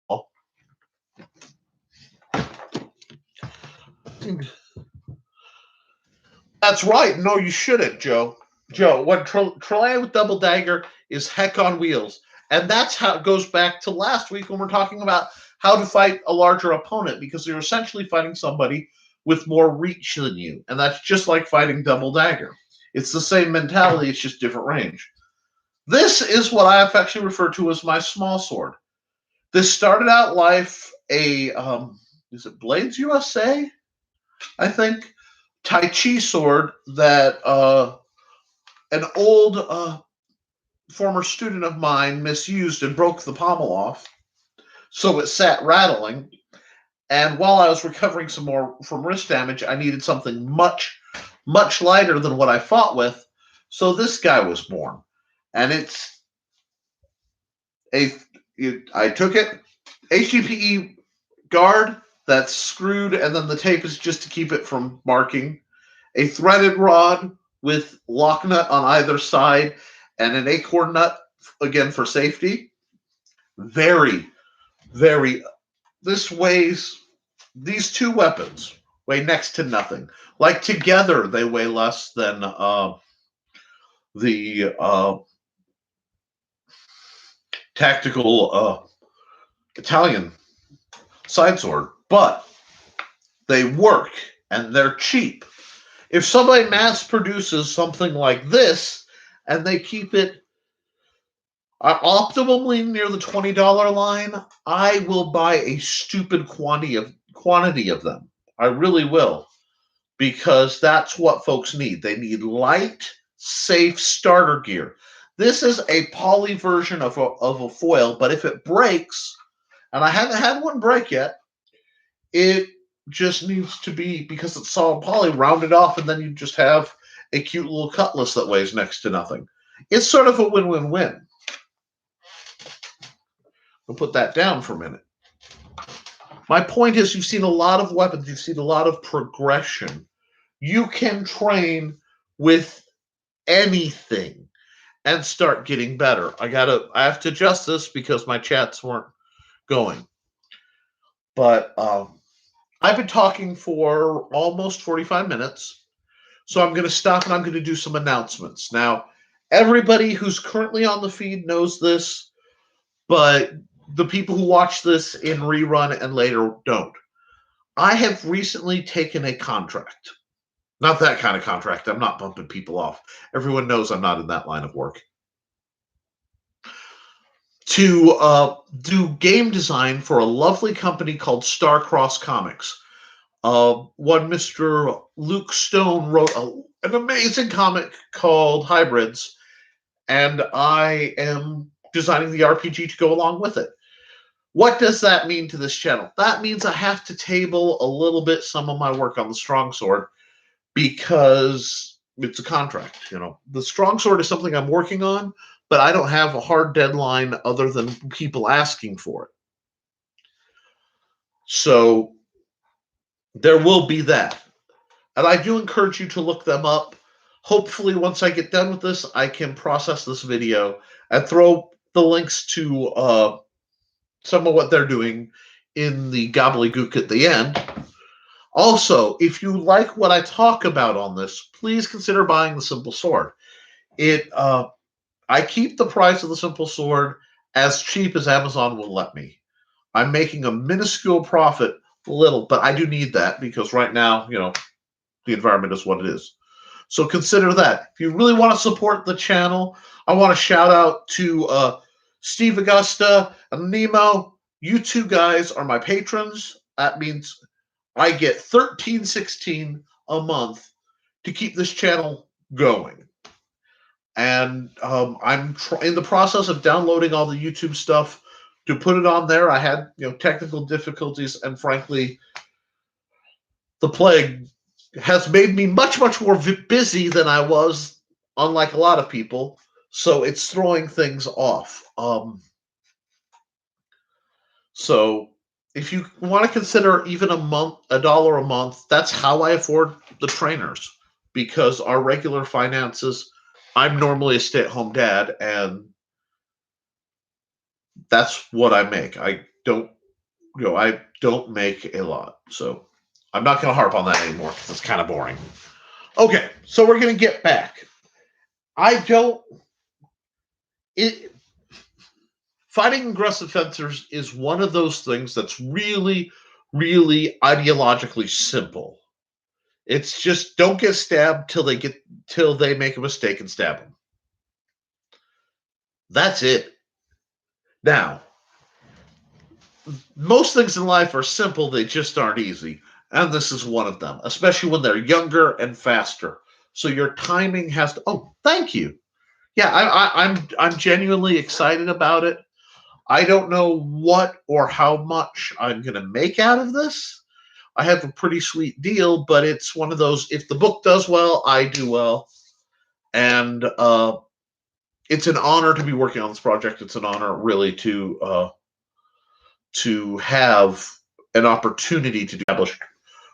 That's right. No, you shouldn't, Joe. Joe, what Trelea with double dagger is heck on wheels, and that's how it goes back to last week when we're talking about how to fight a larger opponent, because you're essentially fighting somebody with more reach than you, and that's just like fighting double dagger. It's the same mentality, it's just different range. This is what I affectionately refer to as my small sword. This started out life is it Blades USA? I think Tai Chi sword that an old former student of mine misused and broke the pommel off, so it sat rattling. And while I was recovering some more from wrist damage, I needed something much, much lighter than what I fought with. So this guy was born. And I took it, HDPE guard that's screwed, and then the tape is just to keep it from marking. A threaded rod with lock nut on either side, and an acorn nut, again, for safety. Very, very, these two weapons weigh next to nothing. Like together, they weigh less than the tactical Italian side sword, but they work and they're cheap. If somebody mass produces something like this and they keep it optimally near the $20 line, I will buy a stupid quantity of them. I really will, because that's what folks need. They need light, safe starter gear. This is a poly version of a foil, but if it breaks, and I haven't had one break yet, it just needs to be, because it's solid poly, rounded off, and then you just have a cute little cutlass that weighs next to nothing. It's sort of a win-win-win. We'll put that down for a minute. My point is, you've seen a lot of weapons, you've seen a lot of progression. You can train with anything and start getting better. I have to adjust this because my chats weren't going. But I've been talking for almost 45 minutes, so I'm going to stop and I'm going to do some announcements. Now, everybody who's currently on the feed knows this, but the people who watch this in rerun and later don't. I have recently taken a contract. Not that kind of contract. I'm not bumping people off. Everyone knows I'm not in that line of work. To do game design for a lovely company called Starcross Comics. One Mr. Luke Stone wrote an amazing comic called Hybrids, and I am designing the RPG to go along with it. What does that mean to this channel? That means I have to table a little bit some of my work on the Strong Sword, because it's a contract. The Strong Sword is something I'm working on, but I don't have a hard deadline other than people asking for it. So there will be that. And I do encourage you to look them up. Hopefully, once I get done with this, I can process this video and throw the links to some of what they're doing in the gobbledygook at the end. Also, if you like what I talk about on this, please consider buying the Simple Sword. It I keep the price of the Simple Sword as cheap as Amazon will let me. I'm making a minuscule profit, little, but I do need that because right now, the environment is what it is. So consider that. If you really want to support the channel, I want to shout out to Steve Augusta and Nemo. You two guys are my patrons. That means I get $13.16 a month to keep this channel going. And I'm in the process of downloading all the YouTube stuff to put it on there. I had technical difficulties, and frankly, the plague has made me much more busy than I was, unlike a lot of people. So it's throwing things off. So if you want to consider even $1 a month, that's how I afford the trainers, because our regular finances, I'm normally a stay-at-home dad, and that's what I make. I don't make a lot. So I'm not going to harp on that anymore because it's kind of boring. Okay, so we're going to get back. Fighting aggressive fencers is one of those things that's really, really ideologically simple. It's just don't get stabbed till they make a mistake and stab them. That's it. Now, most things in life are simple, they just aren't easy. And this is one of them, especially when they're younger and faster. So your timing has to. Oh, thank you. Yeah, I'm genuinely excited about it. I don't know what or how much I'm going to make out of this. I have a pretty sweet deal, but it's one of those. If the book does well, I do well, and it's an honor to be working on this project. It's an honor, really, to have an opportunity to establish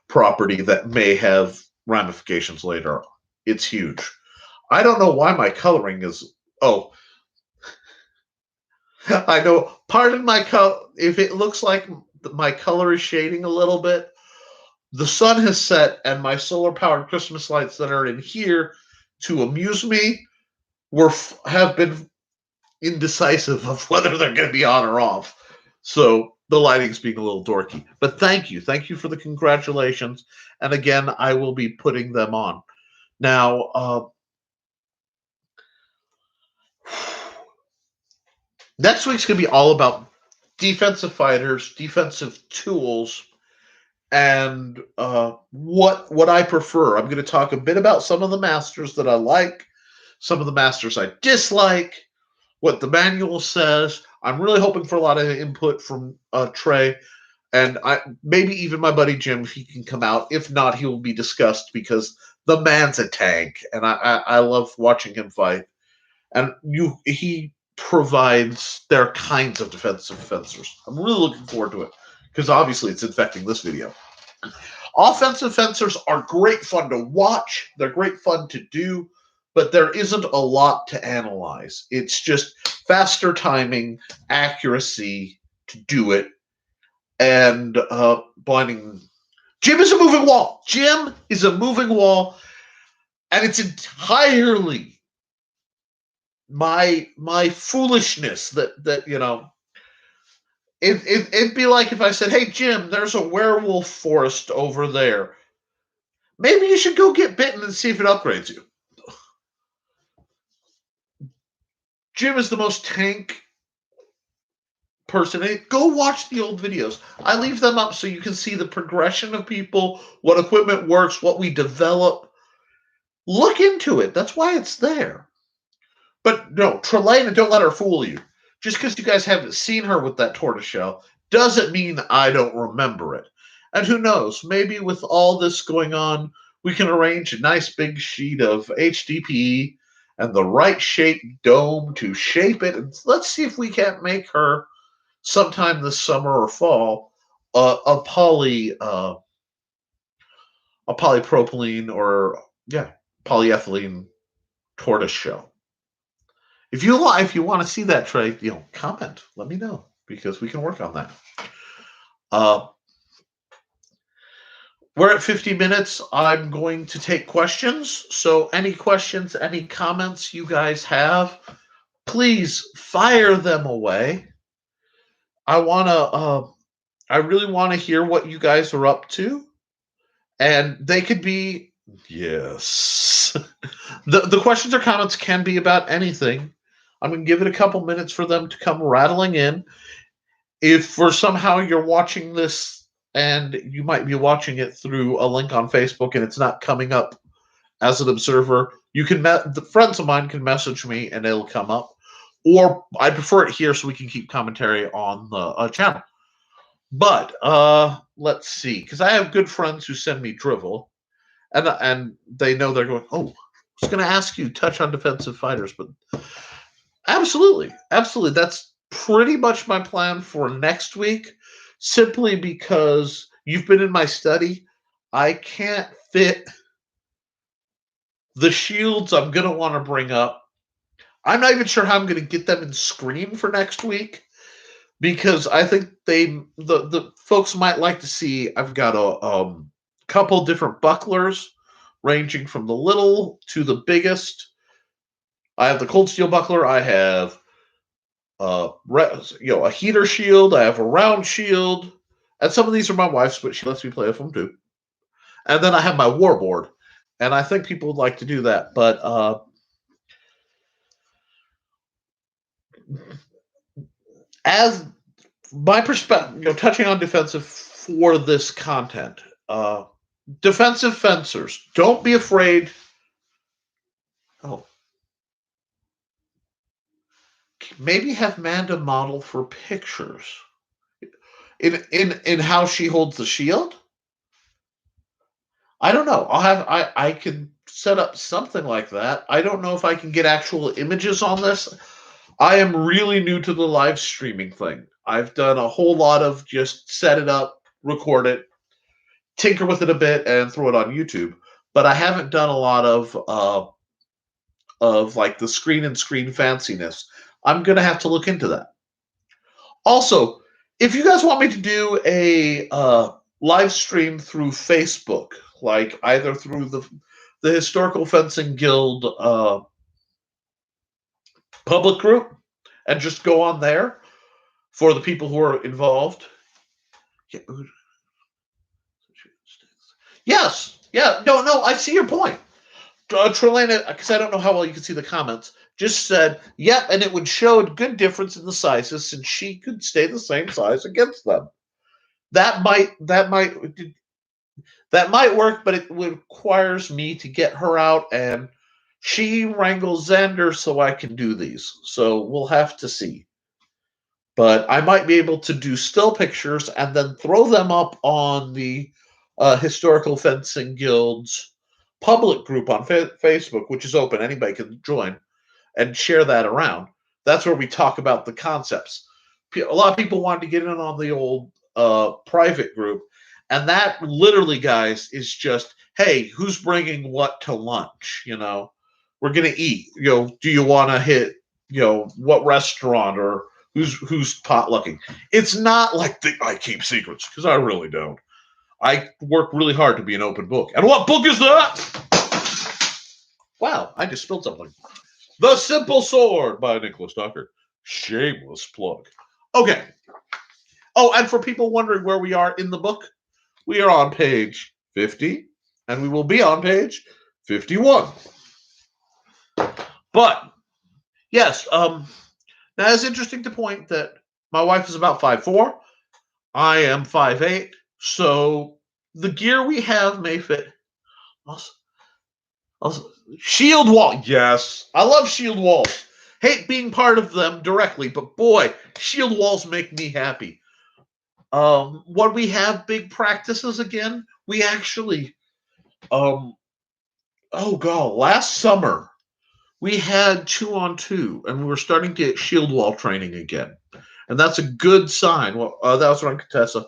property that may have ramifications later. It's huge. I don't know why my coloring is. Oh, I know. Pardon my color. If it looks like my color is shading a little bit, the sun has set, and my solar-powered Christmas lights that are in here to amuse me have been indecisive of whether they're going to be on or off. So the lighting's being a little dorky. But thank you for the congratulations. And again, I will be putting them on. Now, next week's going to be all about defensive fighters, defensive tools, and what I prefer. I'm going to talk a bit about some of the masters that I like, some of the masters I dislike, what the manual says. I'm really hoping for a lot of input from Trey, and maybe even my buddy Jim, if he can come out. If not, he will be discussed because the man's a tank, and I love watching him fight. And he provides their kinds of defensive fencers. I'm really looking forward to it because obviously it's infecting this video. Offensive fencers are great fun to watch. They're great fun to do, but there isn't a lot to analyze. It's just faster timing, accuracy to do it, and blinding. Jim is a moving wall. Jim is a moving wall, and it's entirely my foolishness that it'd be like if I said, "Hey Jim, there's a werewolf forest over there. Maybe you should go get bitten and see if it upgrades you." Jim is the most tank person. Go watch the old videos. I leave them up so you can see the progression of people, what equipment works, what we develop. Look into it. That's why it's there. But no, Trelena, don't let her fool you. Just because you guys haven't seen her with that tortoiseshell doesn't mean I don't remember it. And who knows, maybe with all this going on, we can arrange a nice big sheet of HDPE and the right shaped dome to shape it. And let's see if we can't make her sometime this summer or fall a polypropylene or polyethylene tortoiseshell. If you want to see that, Trey, comment. Let me know because we can work on that. We're at 50 minutes. I'm going to take questions. So, any questions, any comments you guys have, please fire them away. I want to, I really want to hear what you guys are up to. And they could be, yes. The questions or comments can be about anything. I'm going to give it a couple minutes for them to come rattling in. If for somehow you're watching this and you might be watching it through a link on Facebook and it's not coming up as an observer, you can the friends of mine can message me and it'll come up. Or I prefer it here so we can keep commentary on the channel. But let's see, because I have good friends who send me drivel, and they know they're going, oh, I was going to ask you touch on defensive fighters, but absolutely, absolutely, that's pretty much my plan for next week. Simply because you've been in my study, I can't fit the shields I'm going to want to bring up. I'm not even sure how I'm going to get them in screen for next week, because I think the folks might like to see. I've got a couple different bucklers, ranging from the little to the biggest. I have the cold steel buckler. I have a heater shield. I have a round shield, and some of these are my wife's, but she lets me play with them too. And then I have my warboard, and I think people would like to do that, but as my perspective, touching on defensive for this content, defensive fencers, don't be afraid. Oh, maybe have Manda model for pictures in how she holds the shield. I don't know. I can set up something like that. I don't know if I can get actual images on this. I am really new to the live streaming thing. I've done a whole lot of just set it up, record it, tinker with it a bit, and throw it on YouTube. But I haven't done a lot of like the screen and screen fanciness. I'm gonna have to look into that. Also, if you guys want me to do a live stream through Facebook, like either through the Historical Fencing Guild public group, and just go on there for the people who are involved. Yes, yeah, no, I see your point. Trelena, because I don't know how well you can see the comments, just said, yep, and it would show a good difference in the sizes since she could stay the same size against them. That might work, but it requires me to get her out, and she wrangles Xander so I can do these. So we'll have to see. But I might be able to do still pictures and then throw them up on the Historical Fencing Guild's public group on Facebook, which is open. Anybody can join and share that around. That's where we talk about the concepts. A lot of people wanted to get in on the old private group, and that literally, guys, is just, hey, who's bringing what to lunch? We're gonna eat. Do you want to hit? What restaurant, or who's potlucking? It's not like I keep secrets, because I really don't. I work really hard to be an open book. And what book is that? Wow, I just spilled something. The Simple Sword by Nicholas Tucker. Shameless plug. Okay. Oh, and for people wondering where we are in the book, we are on page 50, and we will be on page 51. But, yes, now it's interesting to point that my wife is about 5'4". I am 5'8". So the gear we have may fit. Also, shield wall. Yes, I love shield walls. Hate being part of them directly, but boy, shield walls make me happy. When we have big practices again, we actually, last summer we had 2-on-2, and we were starting to get shield wall training again, and that's a good sign. Well, that was from Contessa.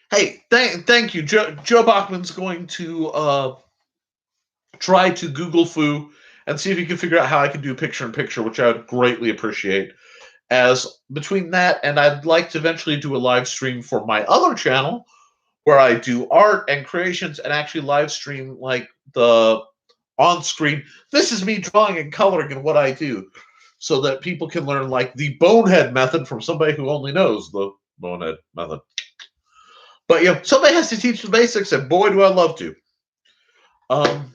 Hey, thank you. Joe Bachman's going to try to Google Foo and see if he can figure out how I can do picture-in-picture, which I would greatly appreciate. As between that, and I'd like to eventually do a live stream for my other channel, where I do art and creations and actually live stream like the on screen. This is me drawing and coloring and what I do, so that people can learn like the bonehead method from somebody who only knows the bonehead method. But somebody has to teach the basics, and boy, do I love to. Um,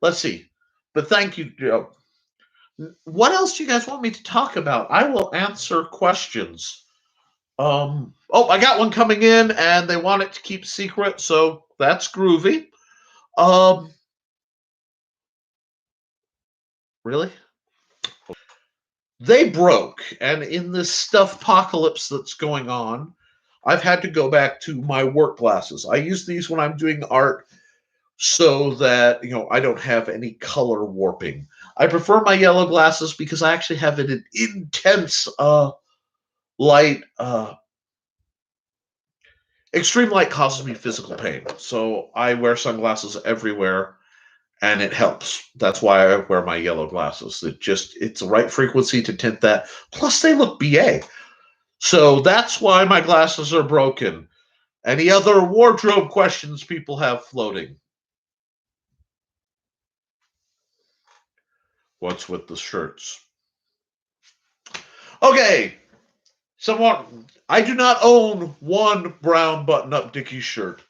let's see. But thank you, Joe. What else do you guys want me to talk about? I will answer questions. Oh, I got one coming in, and they want it to keep secret, so that's groovy. Um, really? They broke, and in this stuff apocalypse that's going on, I've had to go back to my work glasses. I use these when I'm doing art so that I don't have any color warping. I prefer my yellow glasses because I actually have an intense light. Extreme light causes me physical pain, so I wear sunglasses everywhere, and it helps. That's why I wear my yellow glasses. It's the right frequency to tint that. Plus, they look BA. So that's why my glasses are broken. Any other wardrobe questions people have floating? What's with the shirts? Okay, someone. I do not own one brown button-up Dickies shirt,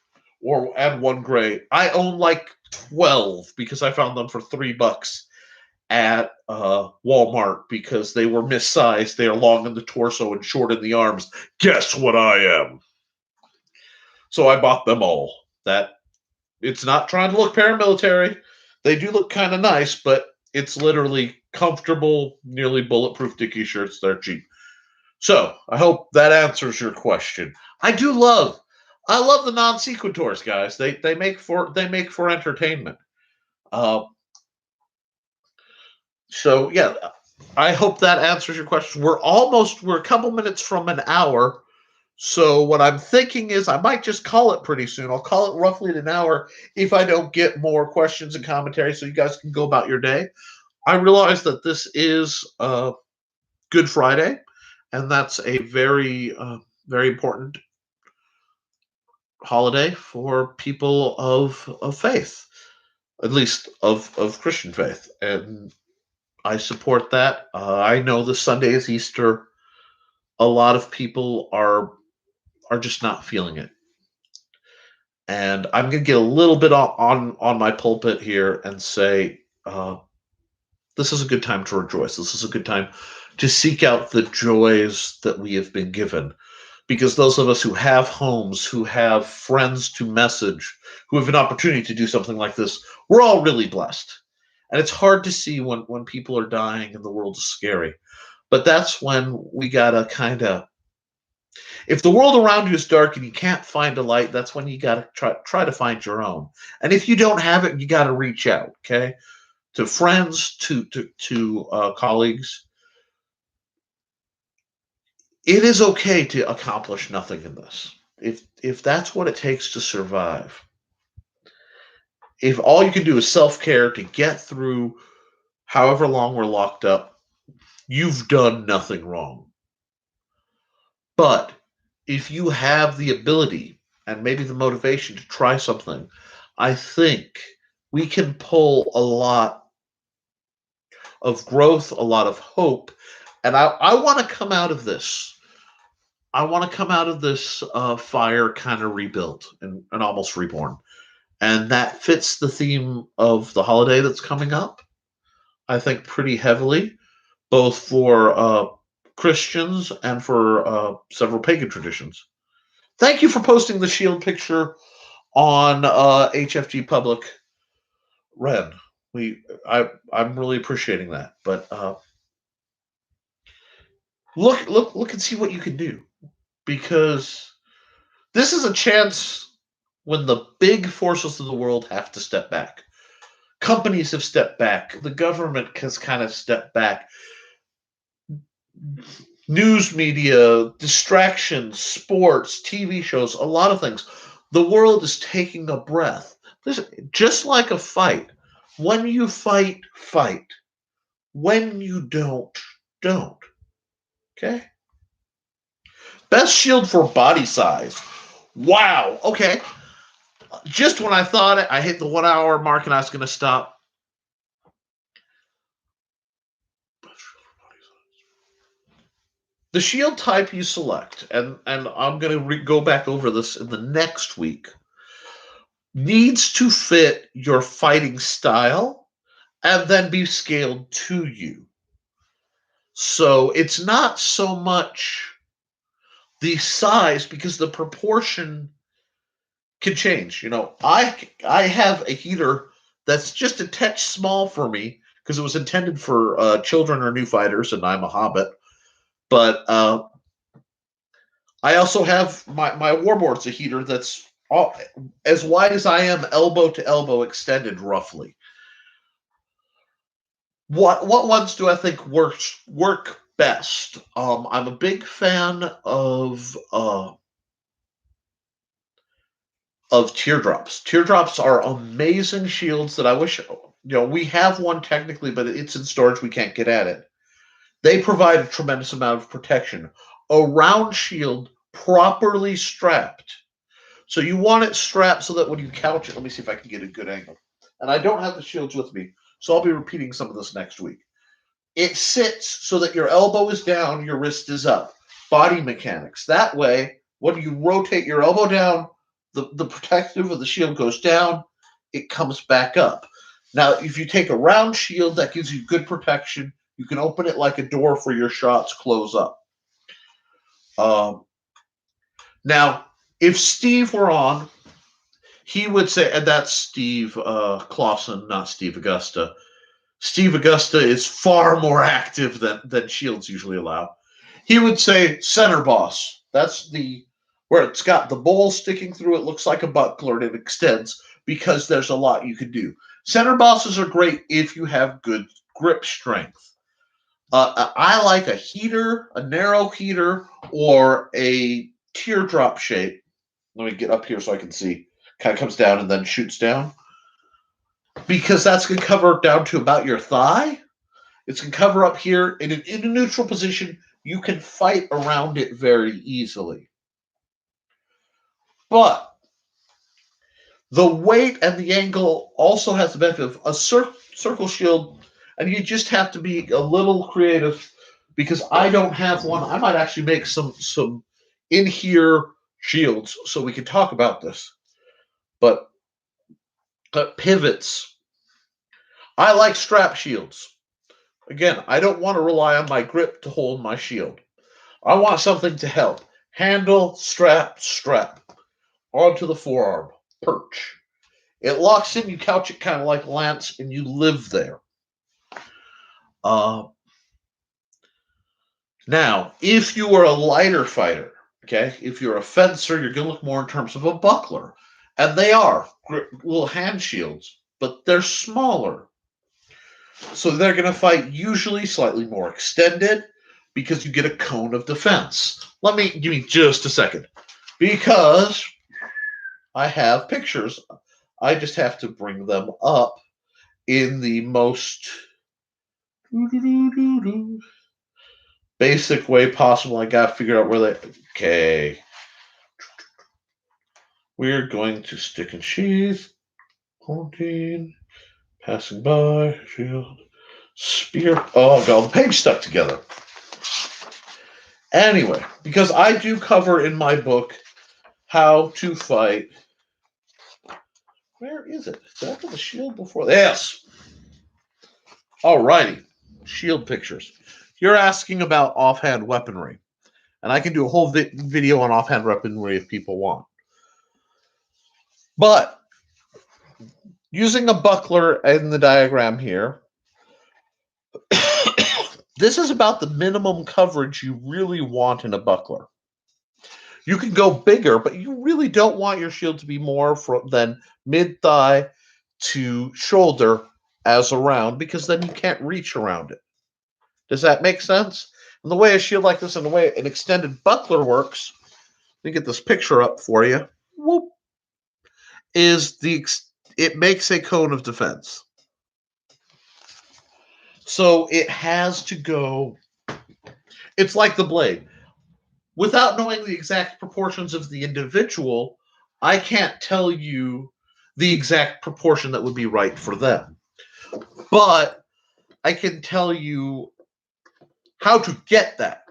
and one gray. I own like 12 because I found them for $3 at Walmart because they were missized. They are long in the torso and short in the arms. Guess what I am? So I bought them all. That it's not trying to look paramilitary. They do look kind of nice, but it's literally comfortable, nearly bulletproof Dickie shirts. They're cheap. So I hope that answers your question. I love the non sequitors, guys. They make for entertainment. Uh, so yeah, I hope that answers your question. We're a couple minutes from an hour. So what I'm thinking is I might just call it pretty soon. I'll call it roughly an hour if I don't get more questions and commentary, so you guys can go about your day. I realize that this is Good Friday, and that's a very important holiday for people of faith, at least of Christian faith, and I support that. I know the Sunday is Easter. A lot of people are just not feeling it, and I'm going to get a little bit on my pulpit here and say this is a good time to rejoice. This is a good time to seek out the joys that we have been given. Because those of us who have homes, who have friends to message, who have an opportunity to do something like this, we're all really blessed. And it's hard to see when people are dying and the world is scary. But that's when we gotta kind of, if the world around you is dark and you can't find a light, that's when you gotta try to find your own. And if you don't have it, you gotta reach out, okay, to friends, to colleagues. It is okay to accomplish nothing in this. If that's what it takes to survive, if all you can do is self-care to get through however long we're locked up, you've done nothing wrong. But if you have the ability and maybe the motivation to try something, I think we can pull a lot of growth, a lot of hope. And I want to come out of this. I want to come out of this fire kind of rebuilt and almost reborn. And that fits the theme of the holiday that's coming up, I think, pretty heavily, both for Christians and for several pagan traditions. Thank you for posting the shield picture on HFG Public Ren. I'm really appreciating that. But look and see what you can do, because this is a chance when the big forces of the world have to step back. Companies have stepped back. The government has kind of stepped back. News media, distractions, sports, TV shows, a lot of things. The world is taking a breath. Listen, just like a fight. When you fight, fight. When you don't, don't. Okay? Best shield for body size. Wow. Okay. Just when I thought I hit the 1 hour mark and I was going to stop. The shield type you select, and I'm going to go back over this in the next week, needs to fit your fighting style and then be scaled to you. So it's not so much the size because the proportion can change. I have a heater that's just a touch small for me because it was intended for children or new fighters, and I'm a hobbit. But I also have my warboard's a heater that's as wide as I am, elbow to elbow extended, roughly. What ones do I think work best? I'm a big fan of teardrops. Teardrops are amazing shields that I wish we have one technically, but it's in storage. We can't get at it. They provide a tremendous amount of protection. A round shield properly strapped. So you want it strapped so that when you couch it, let me see if I can get a good angle. And I don't have the shields with me, so I'll be repeating some of this next week. It sits so that your elbow is down, your wrist is up. Body mechanics. That way, when you rotate your elbow down, the protective of the shield goes down, it comes back up. Now, if you take a round shield, that gives you good protection. You can open it like a door for your shots close up. Now, if Steve were on, he would say, and that's Steve Clausen, not Steve Augusta. Steve Augusta is far more active than shields usually allow. He would say center boss. That's where it's got the bowl sticking through it, looks like a buckler, and it extends because there's a lot you can do. Center bosses are great if you have good grip strength. I like a heater, a narrow heater, or a teardrop shape. Let me get up here so I can see. Kind of comes down and then shoots down. Because that's going to cover down to about your thigh. It's going to cover up here in a neutral position. You can fight around it very easily. But the weight and the angle also has the benefit of a circle shield, and you just have to be a little creative because I don't have one. I might actually make some in here shields so we can talk about this. But pivots. I like strap shields. Again, I don't want to rely on my grip to hold my shield. I want something to help. Handle, strap, onto the forearm, perch. It locks in, you couch it kind of like Lance, and you live there. Now, if you are a lighter fighter, okay, if you're a fencer, you're going to look more in terms of a buckler. And they are little hand shields, but they're smaller. So they're going to fight usually slightly more extended because you get a cone of defense. Give me just a second because I have pictures. I just have to bring them up in the most basic way possible. I got to figure out where they. Okay. We're going to stick and sheath. Quarantine. Passing by. Shield. Spear. Oh, God. The page stuck together. Anyway, because I do cover in my book how to fight. Where is it? Did I put the shield before? Yes. Alrighty. Shield pictures. You're asking about offhand weaponry. And I can do a whole video on offhand weaponry if people want. But using a buckler in the diagram here, this is about the minimum coverage you really want in a buckler. You can go bigger, but you really don't want your shield to be more than mid-thigh to shoulder as a round because then you can't reach around it. Does that make sense? And the way a shield like this and the way an extended buckler works, let me get this picture up for you, is it makes a cone of defense. So it has to go, it's like the blade. without knowing the exact proportions of the individual, I can't tell you the exact proportion that would be right for them. But I can tell you how to get that.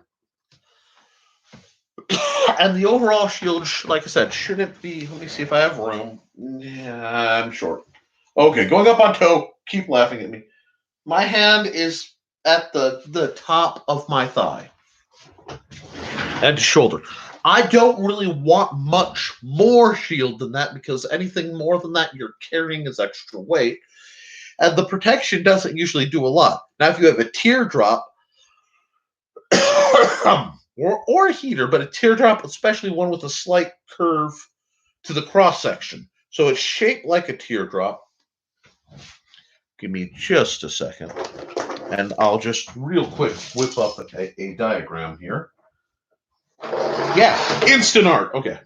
And the overall shield, like I said, shouldn't be. Let me see if I have room. Yeah, I'm short. Okay, going up on toe. Keep laughing at me. My hand is at the top of my thigh and shoulder. I don't really want much more shield than that because anything more than that you're carrying is extra weight. And the protection doesn't usually do a lot. Now, if you have a teardrop or a heater, but a teardrop, especially one with a slight curve to the cross section. So it's shaped like a teardrop. Give me just a second. And I'll just real quick whip up a diagram here. Yeah, instant art. Okay.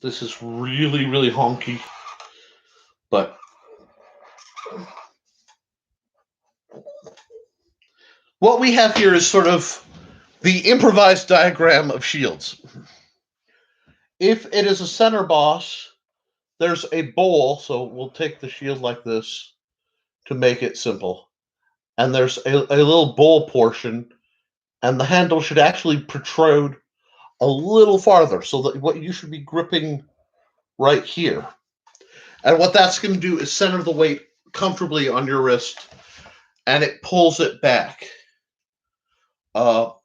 This is really, really honky. But what we have here is sort of the improvised diagram of shields. If it is a center boss, there's a bowl, so we'll take the shield like this to make it simple. And there's a little bowl portion, and the handle should actually protrude a little farther, so that what you should be gripping right here. And what that's going to do is center the weight comfortably on your wrist, and it pulls it back. But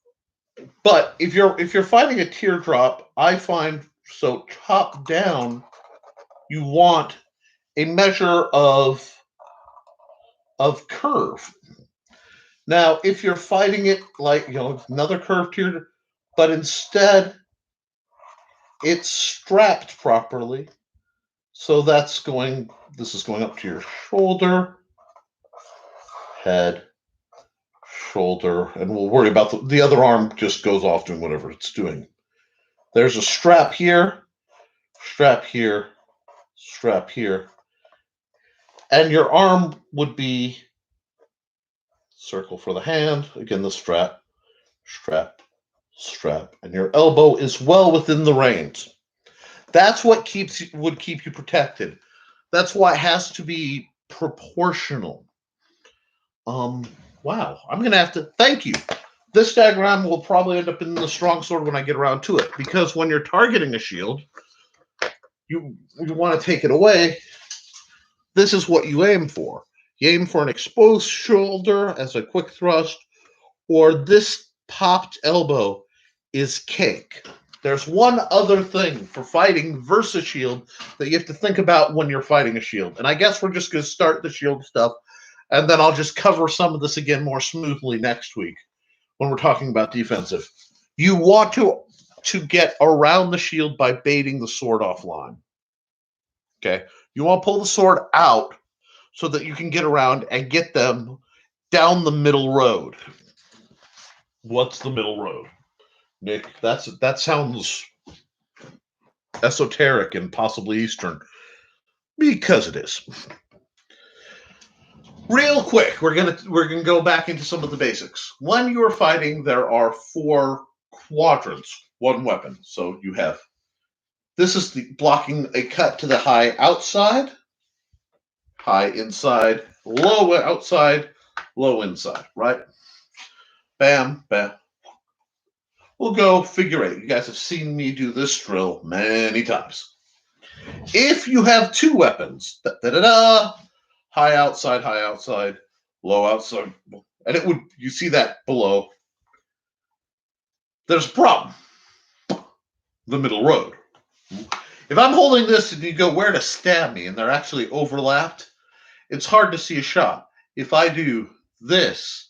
if you're fighting a teardrop, I find so top down, you want a measure of curve. Now, if you're fighting it like another curved teardrop, but instead it's strapped properly, so this is going up to your shoulder, head, shoulder, and we'll worry about the other arm just goes off doing whatever it's doing. There's a strap here, strap here, strap here. And your arm would be circle for the hand. Again, the strap, strap, strap. And your elbow is well within the reins. That's what would keep you protected. That's why it has to be proportional. Wow, I'm going to have to thank you. This diagram will probably end up in the strong sword when I get around to it, because when you're targeting a shield, you want to take it away. This is what you aim for. You aim for an exposed shoulder as a quick thrust, or this popped elbow is cake. There's one other thing for fighting versus shield that you have to think about when you're fighting a shield. And I guess we're just going to start the shield stuff, and then I'll just cover some of this again more smoothly next week when we're talking about defensive. You want to get around the shield by baiting the sword offline. Okay? You want to pull the sword out so that you can get around and get them down the middle road. What's the middle road? Nick, that sounds esoteric and possibly Eastern. Because it is. Real quick, we're gonna go back into some of the basics. When you are fighting, there are 4 quadrants, one weapon. So you have this is the blocking a cut to the high outside, high inside, low outside, low inside, right? Bam, bam. We'll go figure 8. You guys have seen me do this drill many times. If you have 2 weapons, high outside, low outside, and you see that below, there's a problem. The middle road. If I'm holding this and you go where to stab me and they're actually overlapped, it's hard to see a shot. If I do this,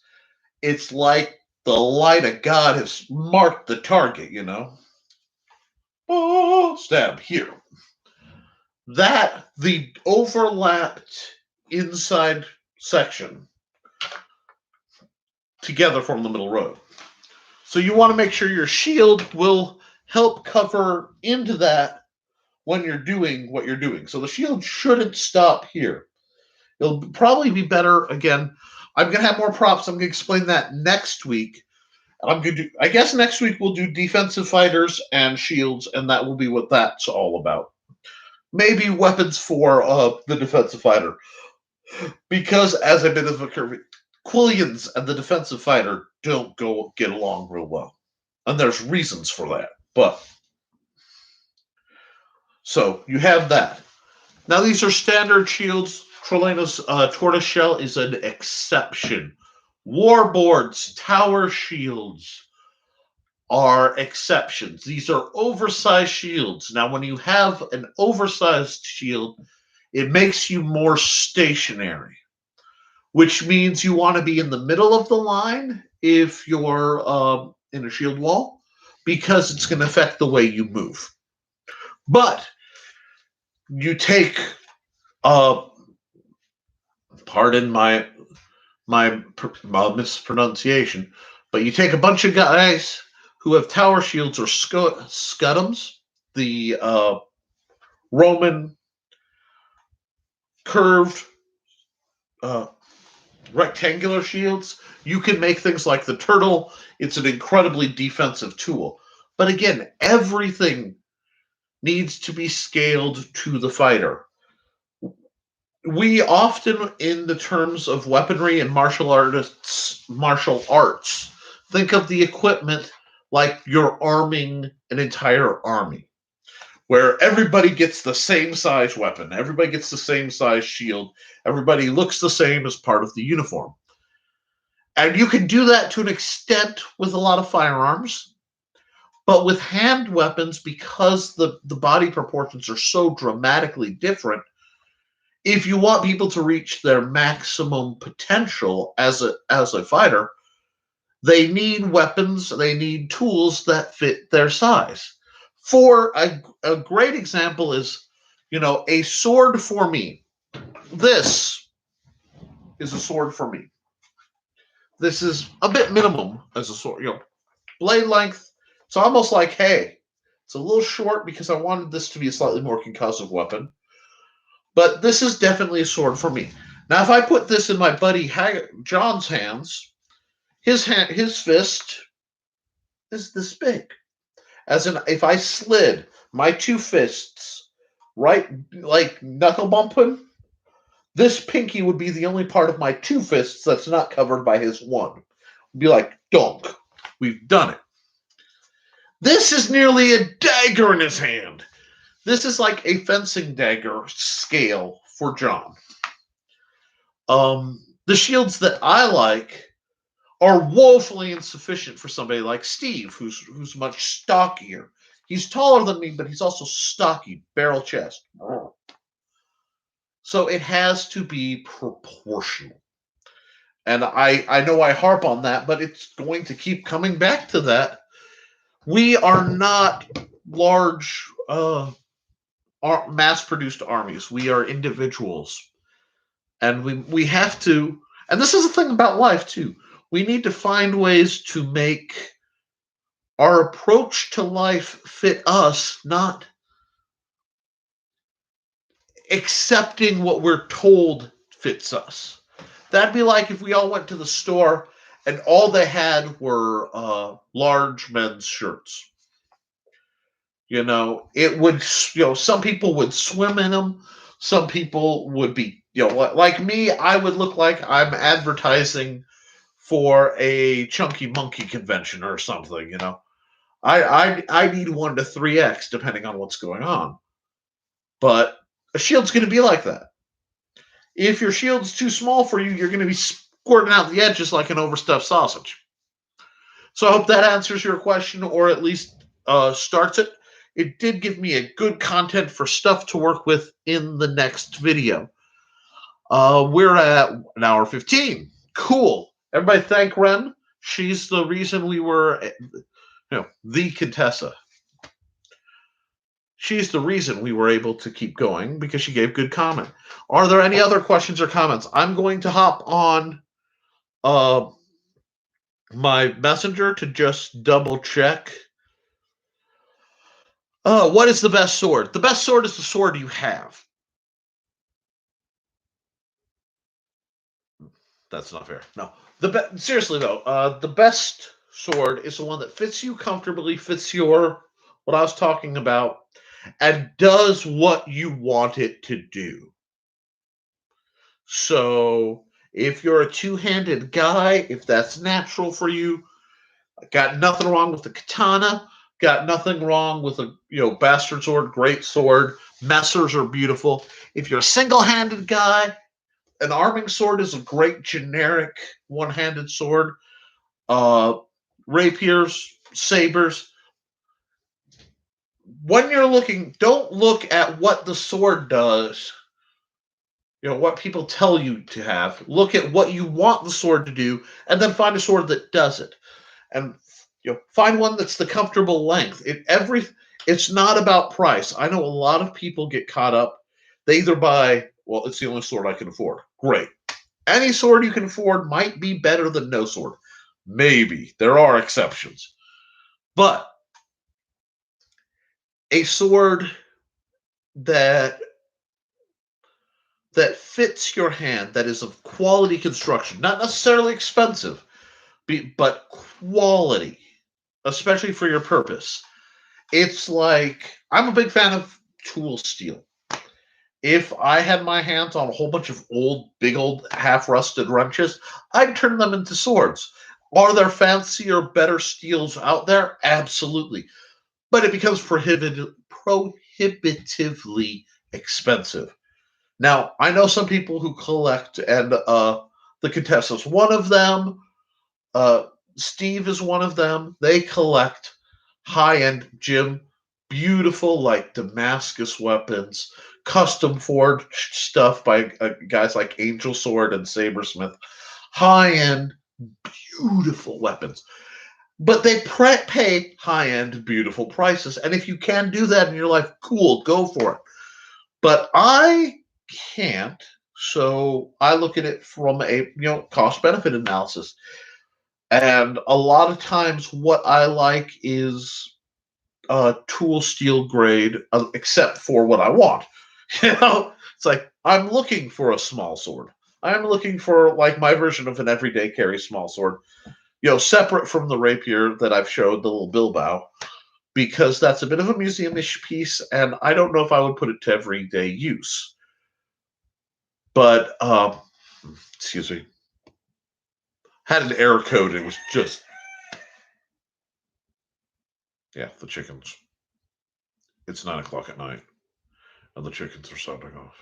it's like the light of God has marked the target, Oh, stab here. The overlapped inside section together form the middle road. So you want to make sure your shield will help cover into that when you're doing what you're doing. So the shield shouldn't stop here. It'll probably be better, again, I'm going to have more props. I'm going to explain that next week. I'm going to do, I guess next week we'll do defensive fighters and shields, and that will be what that's all about. Maybe weapons for the defensive fighter. Because as I've been in the Quillians and the defensive fighter don't get along real well. And there's reasons for that. But so you have that. Now these are standard shields. Trolana's tortoise shell is an exception. Warboards, tower shields are exceptions. These are oversized shields. Now, when you have an oversized shield, it makes you more stationary, which means you want to be in the middle of the line if you're in a shield wall, because it's going to affect the way you move. But you take, pardon my mispronunciation, but you take a bunch of guys who have tower shields or scutums, the Roman curved rectangular shields. You can make things like the turtle. It's an incredibly defensive tool. But again, everything needs to be scaled to the fighter. We often, in the terms of weaponry and martial arts, think of the equipment like you're arming an entire army, where everybody gets the same size weapon, everybody gets the same size shield, everybody looks the same as part of the uniform. And you can do that to an extent with a lot of firearms, but with hand weapons, because the body proportions are so dramatically different, if you want people to reach their maximum potential as a fighter, they need weapons, they need tools that fit their size. For a great example is, a sword for me. This is a sword for me. This is a bit minimum as a sword. Blade length, it's almost like, hey, it's a little short because I wanted this to be a slightly more concussive weapon. But this is definitely a sword for me. Now, if I put this in my buddy John's hands, his fist is this big. As in, if I slid my two fists right, like knuckle bumping, this pinky would be the only part of my two fists that's not covered by his one. It'd be like, donk, we've done it. This is nearly a dagger in his hand. This is like a fencing dagger scale for John. The shields that I like are woefully insufficient for somebody like Steve, who's much stockier. He's taller than me, but he's also stocky, barrel chest. So it has to be proportional. And I know I harp on that, but it's going to keep coming back to that. We are not large mass-produced armies. We are individuals. And we have to, and this is the thing about life too, we need to find ways to make our approach to life fit us, not accepting what we're told fits us. That'd be like if we all went to the store and all they had were large men's shirts. It would, some people would swim in them. Some people would be, like me, I would look like I'm advertising for a Chunky Monkey convention or something, I need 1 to 3X depending on what's going on. But a shield's going to be like that. If your shield's too small for you, you're going to be squirting out the edges like an overstuffed sausage. So I hope that answers your question, or at least starts it. It did give me a good content for stuff to work with in the next video. We're at 1 hour 15. Cool. Everybody thank Ren. She's the reason we were, the Contessa. She's the reason we were able to keep going because she gave good comment. Are there any other questions or comments? I'm going to hop on my messenger to just double check. What is the best sword? The best sword is the sword you have. That's not fair. No. Seriously though, the best sword is the one that fits you comfortably, fits your what I was talking about, and does what you want it to do. So if you're a two-handed guy, if that's natural for you, got nothing wrong with the katana. Got nothing wrong with a bastard sword, great sword. Messers are beautiful. If you're a single-handed guy, an arming sword is a great generic one-handed sword. Uh, Rapiers, sabers. When you're looking, don't look at what the sword does. What people tell you to have. Look at what you want the sword to do, and then find a sword that does it. And find one that's the comfortable length. It's not about price. I know a lot of people get caught up. They either buy, well, it's the only sword I can afford. Great. Any sword you can afford might be better than no sword. Maybe. There are exceptions. But a sword that fits your hand, that is of quality construction, not necessarily expensive, but quality, especially for your purpose. It's like, I'm a big fan of tool steel. If I had my hands on a whole bunch of big old half-rusted wrenches, I'd turn them into swords. Are there fancier, better steels out there? Absolutely. But it becomes prohibitively expensive. Now, I know some people who collect, and the Contessa's one of them. Steve is one of them. They collect high-end beautiful, like Damascus weapons, custom forged stuff by guys like Angel Sword and Sabersmith. High-end, beautiful weapons. But they pay high-end, beautiful prices. And if you can do that in your life, cool, go for it. But I can't, so I look at it from a cost-benefit analysis. And a lot of times what I like is tool steel grade, except for what I want. It's like, I'm looking for a small sword. I'm looking for like my version of an everyday carry small sword, separate from the rapier that I've showed, the little Bilbao, because that's a bit of a museum-ish piece, and I don't know if I would put it to everyday use. But, excuse me, had an error code. It was just, yeah, the chickens. It's 9 o'clock at night, and the chickens are sounding off.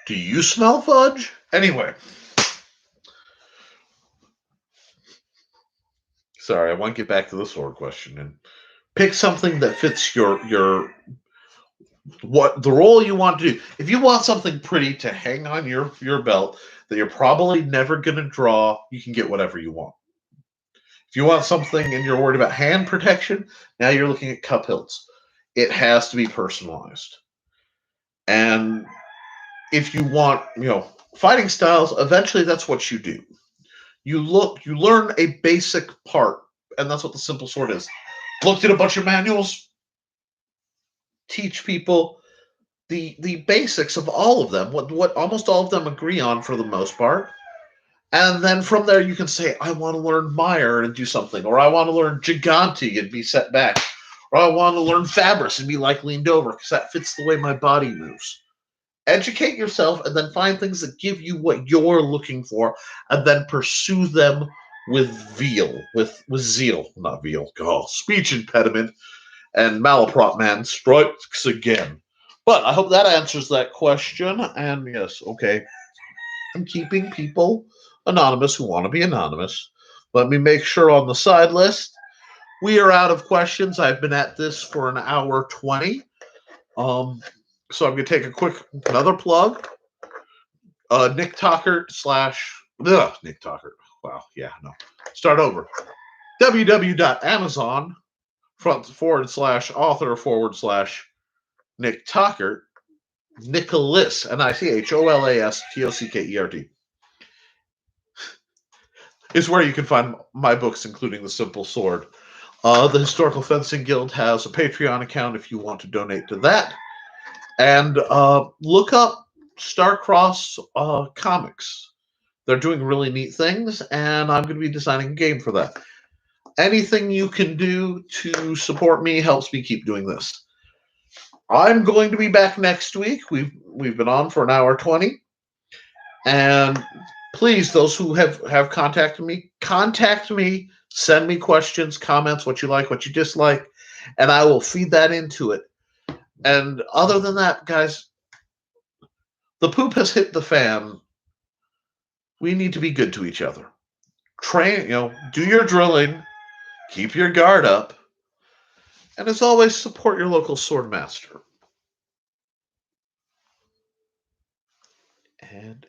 Do you smell fudge? Anyway. Sorry, I want to get back to the sword question and pick something that fits your what the role you want to do. If you want something pretty to hang on your belt that you're probably never going to draw, you can get whatever you want. If you want something and you're worried about hand protection, now you're looking at cup hilts. It has to be personalized. And if you want, fighting styles, eventually that's what you do. You learn a basic part, and that's what the simple sword is. Looked at a bunch of manuals, teach people the basics of all of them, what almost all of them agree on for the most part. And then from there you can say, I want to learn Meyer and do something, or I want to learn Gigante and be set back, or I want to learn Fabris and be like leaned over because that fits the way my body moves. Educate yourself and then find things that give you what you're looking for, and then pursue them with zeal, not veal. Oh, speech impediment, and malaprop man strikes again. But I hope that answers that question. And yes, okay, I'm keeping people anonymous who want to be anonymous. Let me make sure on the side list we are out of questions. I've been at this for an hour 20. So I'm going to take another plug. Nick Tockert / Nick Tockert. Wow, yeah, no. Start over. www.amazon /author / Nick Tockert. Nicholas, NicholasTockert, is where you can find my books, including The Simple Sword. The Historical Fencing Guild has a Patreon account if you want to donate to that. And look up Starcross Comics. They're doing really neat things, and I'm going to be designing a game for that. Anything you can do to support me helps me keep doing this. I'm going to be back next week. We've been on for an hour 20, and please, those who have contacted me, contact me. Send me questions, comments, what you like, what you dislike, and I will feed that into it. And other than that, guys, the poop has hit the fan. We need to be good to each other. Train, do your drilling, keep your guard up, and as always, support your local sword master. And